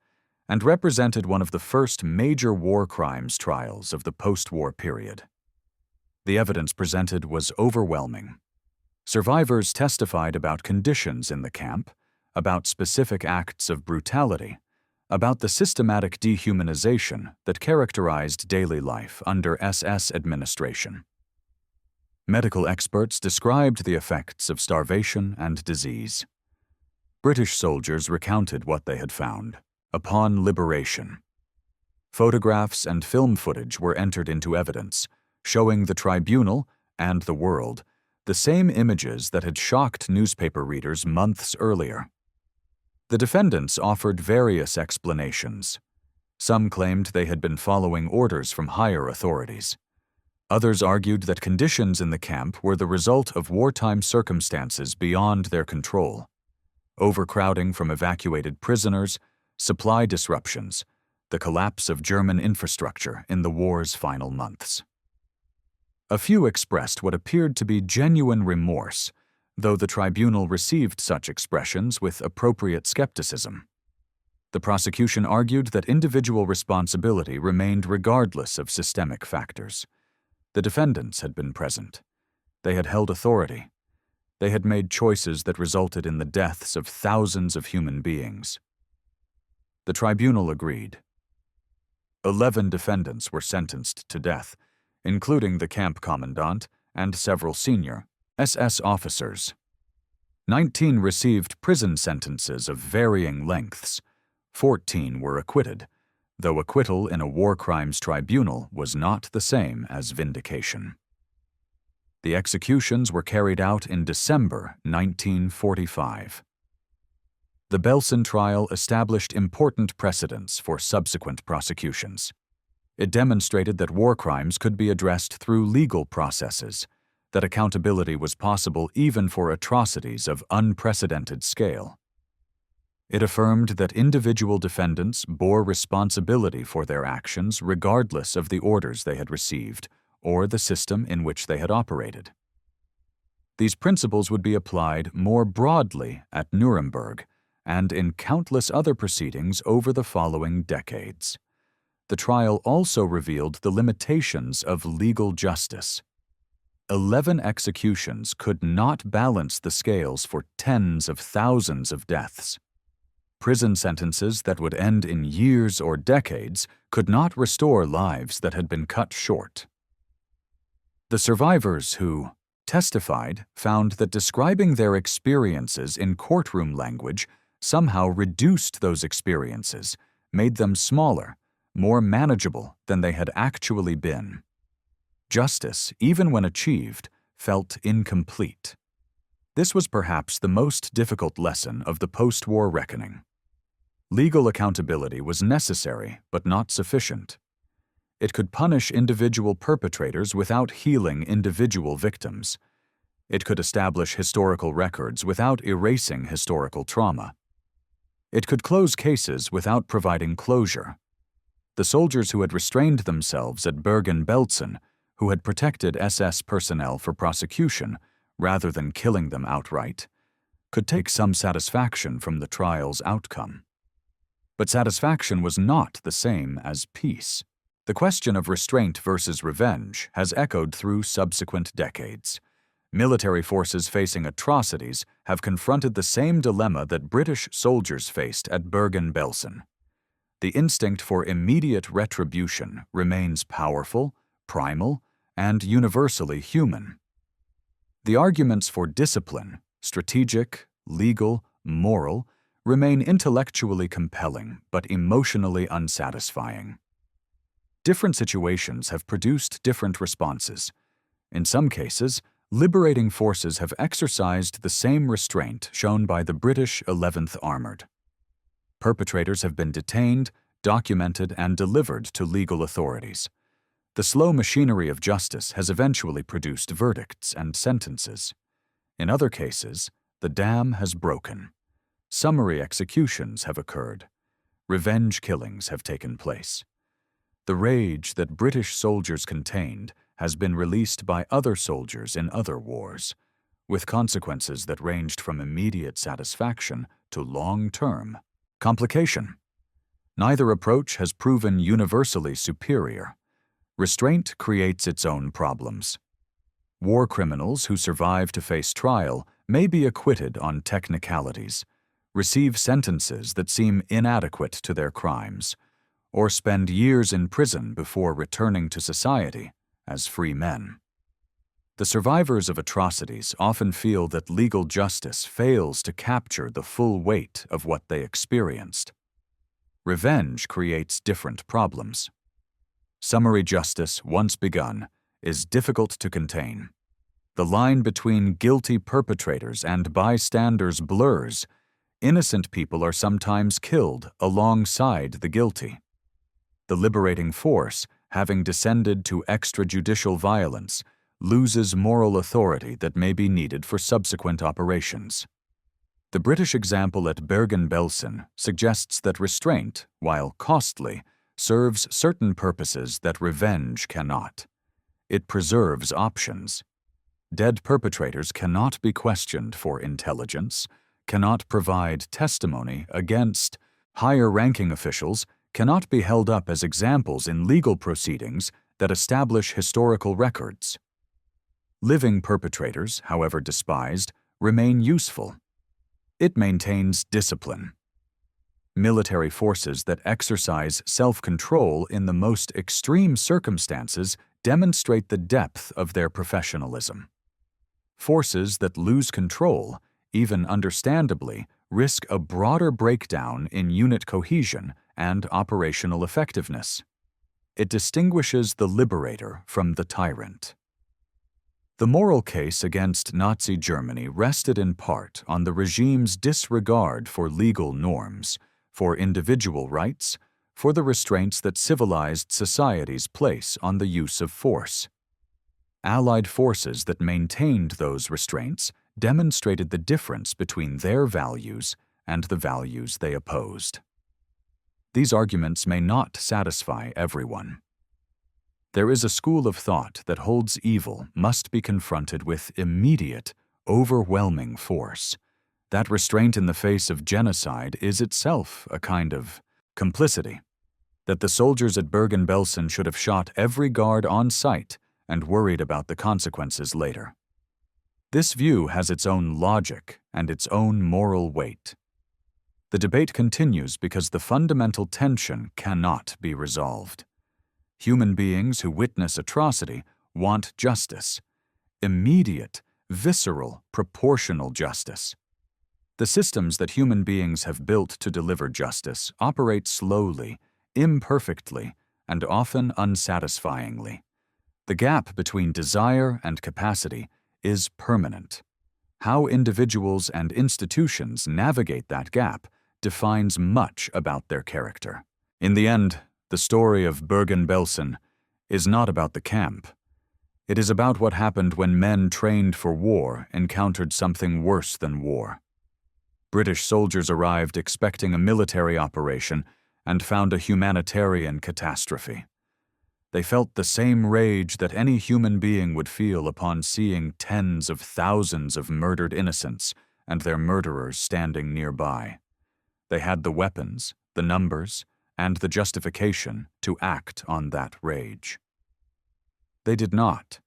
and represented one of the first major war crimes trials of the post-war period. The evidence presented was overwhelming. Survivors testified about conditions in the camp, about specific acts of brutality, about the systematic dehumanization that characterized daily life under SS administration. Medical experts described the effects of starvation and disease. British soldiers recounted what they had found upon liberation. Photographs and film footage were entered into evidence, showing the tribunal and the world the same images that had shocked newspaper readers months earlier. The defendants offered various explanations. Some claimed they had been following orders from higher authorities. Others argued that conditions in the camp were the result of wartime circumstances beyond their control: overcrowding from evacuated prisoners, supply disruptions, the collapse of German infrastructure in the war's final months. A few expressed what appeared to be genuine remorse, though the tribunal received such expressions with appropriate skepticism. The prosecution argued that individual responsibility remained regardless of systemic factors. The defendants had been present. They had held authority. They had made choices that resulted in the deaths of thousands of human beings. The tribunal agreed. 11 defendants were sentenced to death, including the camp commandant and several senior SS officers. 19 received prison sentences of varying lengths. 14 were acquitted, though acquittal in a war crimes tribunal was not the same as vindication. The executions were carried out in December 1945. The Belsen trial established important precedents for subsequent prosecutions. It demonstrated that war crimes could be addressed through legal processes, that accountability was possible even for atrocities of unprecedented scale. It affirmed that individual defendants bore responsibility for their actions regardless of the orders they had received or the system in which they had operated. These principles would be applied more broadly at Nuremberg and in countless other proceedings over the following decades. The trial also revealed the limitations of legal justice. 11 executions could not balance the scales for tens of thousands of deaths. Prison sentences that would end in years or decades could not restore lives that had been cut short. The survivors who testified found that describing their experiences in courtroom language somehow reduced those experiences, made them smaller, more manageable than they had actually been. Justice, even when achieved, felt incomplete. This was perhaps the most difficult lesson of the post-war reckoning. Legal accountability was necessary but not sufficient. It could punish individual perpetrators without healing individual victims. It could establish historical records without erasing historical trauma. It could close cases without providing closure. The soldiers who had restrained themselves at Bergen-Belsen, who had protected SS personnel for prosecution rather than killing them outright, could take some satisfaction from the trial's outcome. But satisfaction was not the same as peace. The question of restraint versus revenge has echoed through subsequent decades. Military forces facing atrocities have confronted the same dilemma that British soldiers faced at Bergen-Belsen. The instinct for immediate retribution remains powerful, primal, and universally human. The arguments for discipline, strategic, legal, moral, remain intellectually compelling but emotionally unsatisfying. Different situations have produced different responses. In some cases, liberating forces have exercised the same restraint shown by the British 11th Armoured. Perpetrators have been detained, documented, and delivered to legal authorities. The slow machinery of justice has eventually produced verdicts and sentences. In other cases, the dam has broken. Summary executions have occurred. Revenge killings have taken place. The rage that British soldiers contained has been released by other soldiers in other wars, with consequences that ranged from immediate satisfaction to long-term complication. Neither approach has proven universally superior. Restraint creates its own problems. War criminals who survive to face trial may be acquitted on technicalities, receive sentences that seem inadequate to their crimes, or spend years in prison before returning to society as free men. The survivors of atrocities often feel that legal justice fails to capture the full weight of what they experienced. Revenge creates different problems. Summary justice, once begun, is difficult to contain. The line between guilty perpetrators and bystanders blurs. Innocent people are sometimes killed alongside the guilty. The liberating force, having descended to extrajudicial violence, loses moral authority that may be needed for subsequent operations. The British example at Bergen-Belsen suggests that restraint, while costly, serves certain purposes that revenge cannot. It preserves options. Dead perpetrators cannot be questioned for intelligence, cannot provide testimony against. Higher-ranking officials cannot be held up as examples in legal proceedings that establish historical records. Living perpetrators, however despised, remain useful. It maintains discipline. Military forces that exercise self-control in the most extreme circumstances demonstrate the depth of their professionalism. Forces that lose control, even understandably, risk a broader breakdown in unit cohesion and operational effectiveness. It distinguishes the liberator from the tyrant. The moral case against Nazi Germany rested in part on the regime's disregard for legal norms, for individual rights, for the restraints that civilized societies place on the use of force. Allied forces that maintained those restraints demonstrated the difference between their values and the values they opposed. These arguments may not satisfy everyone. There is a school of thought that holds evil must be confronted with immediate, overwhelming force. That restraint in the face of genocide is itself a kind of complicity. That the soldiers at Bergen-Belsen should have shot every guard on sight and worried about the consequences later. This view has its own logic and its own moral weight. The debate continues because the fundamental tension cannot be resolved. Human beings who witness atrocity want justice, immediate, visceral, proportional justice. The systems that human beings have built to deliver justice operate slowly, imperfectly, and often unsatisfyingly. The gap between desire and capacity is permanent. How individuals and institutions navigate that gap defines much about their character. In the end, the story of Bergen-Belsen is not about the camp. It is about what happened when men trained for war encountered something worse than war. British soldiers arrived expecting a military operation and found a humanitarian catastrophe. They felt the same rage that any human being would feel upon seeing tens of thousands of murdered innocents and their murderers standing nearby. They had the weapons, the numbers, and the justification to act on that rage. They did not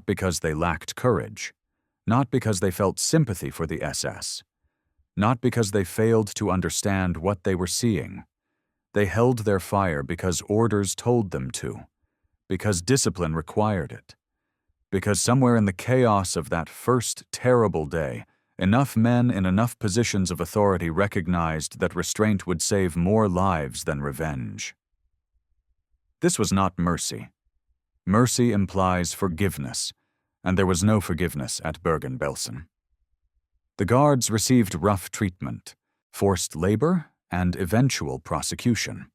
because they lacked courage, not because they felt sympathy for the SS, not because they failed to understand what they were seeing. They held their fire because orders told them to, because discipline required it, because somewhere in the chaos of that first terrible day, enough men in enough positions of authority recognized that restraint would save more lives than revenge. This was not mercy. Mercy implies forgiveness, and there was no forgiveness at Bergen-Belsen. The guards received rough treatment, forced labor, and eventual prosecution.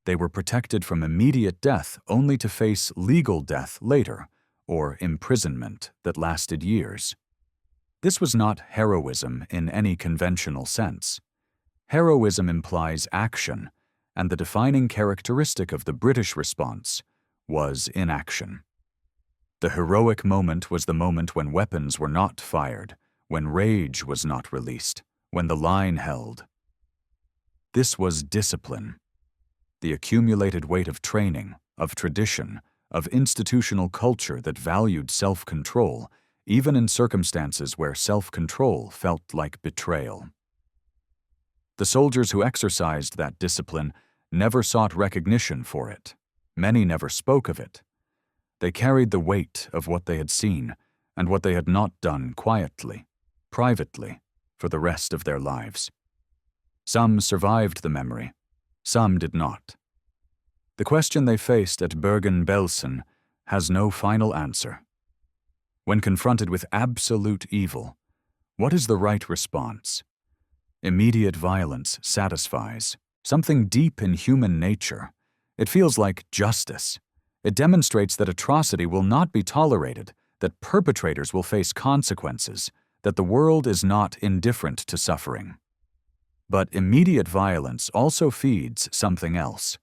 They were protected from immediate death only to face legal death later, or imprisonment that lasted years. This was not heroism in any conventional sense. Heroism implies action, and the defining characteristic of the British response was inaction. The heroic moment was the moment when weapons were not fired, when rage was not released, when the line held. This was discipline. The accumulated weight of training, of tradition, of institutional culture that valued self-control, even in circumstances where self-control felt like betrayal. The soldiers who exercised that discipline never sought recognition for it. Many never spoke of it. They carried the weight of what they had seen and what they had not done quietly, privately, for the rest of their lives. Some survived the memory, some did not. The question they faced at Bergen-Belsen has no final answer. When confronted with absolute evil, what is the right response? Immediate violence satisfies something deep in human nature. It feels like justice. It demonstrates that atrocity will not be tolerated, that perpetrators will face consequences, that the world is not indifferent to suffering. But immediate violence also feeds something else,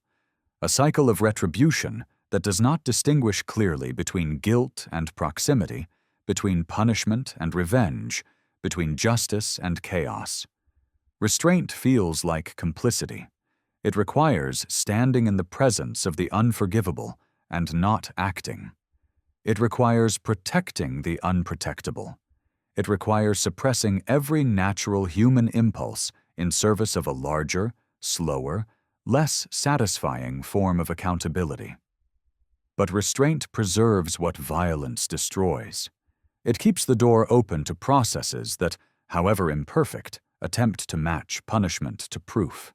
a cycle of retribution that does not distinguish clearly between guilt and proximity, between punishment and revenge, between justice and chaos. Restraint feels like complicity. It requires standing in the presence of the unforgivable and not acting. It requires protecting the unprotectable. It requires suppressing every natural human impulse in service of a larger, slower, less satisfying form of accountability. But restraint preserves what violence destroys. It keeps the door open to processes that, however imperfect, attempt to match punishment to proof.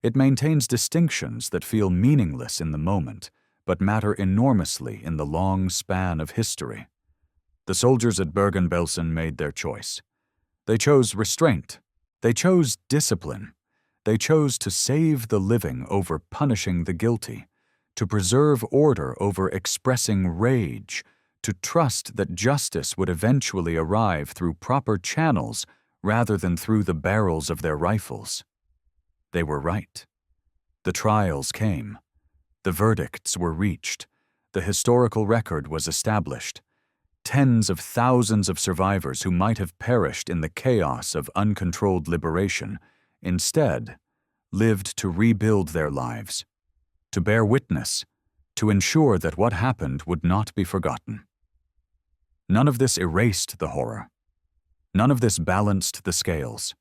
It maintains distinctions that feel meaningless in the moment, but matter enormously in the long span of history. The soldiers at Bergen-Belsen made their choice. They chose restraint. They chose discipline. They chose to save the living over punishing the guilty, to preserve order over expressing rage, to trust that justice would eventually arrive through proper channels rather than through the barrels of their rifles. They were right. The trials came. The verdicts were reached. The historical record was established. Tens of thousands of survivors who might have perished in the chaos of uncontrolled liberation instead lived to rebuild their lives, to bear witness, to ensure that what happened would not be forgotten. None of this erased the horror. None of this balanced the scales,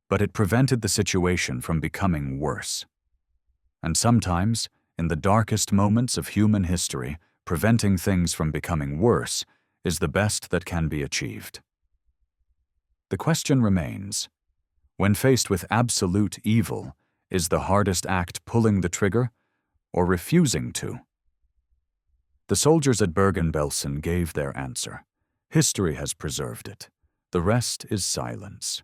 but it prevented the situation from becoming worse. And sometimes, in the darkest moments of human history, preventing things from becoming worse is the best that can be achieved. The question remains, when faced with absolute evil, is the hardest act pulling the trigger or refusing to? The soldiers at Bergen-Belsen gave their answer. History has preserved it. The rest is silence.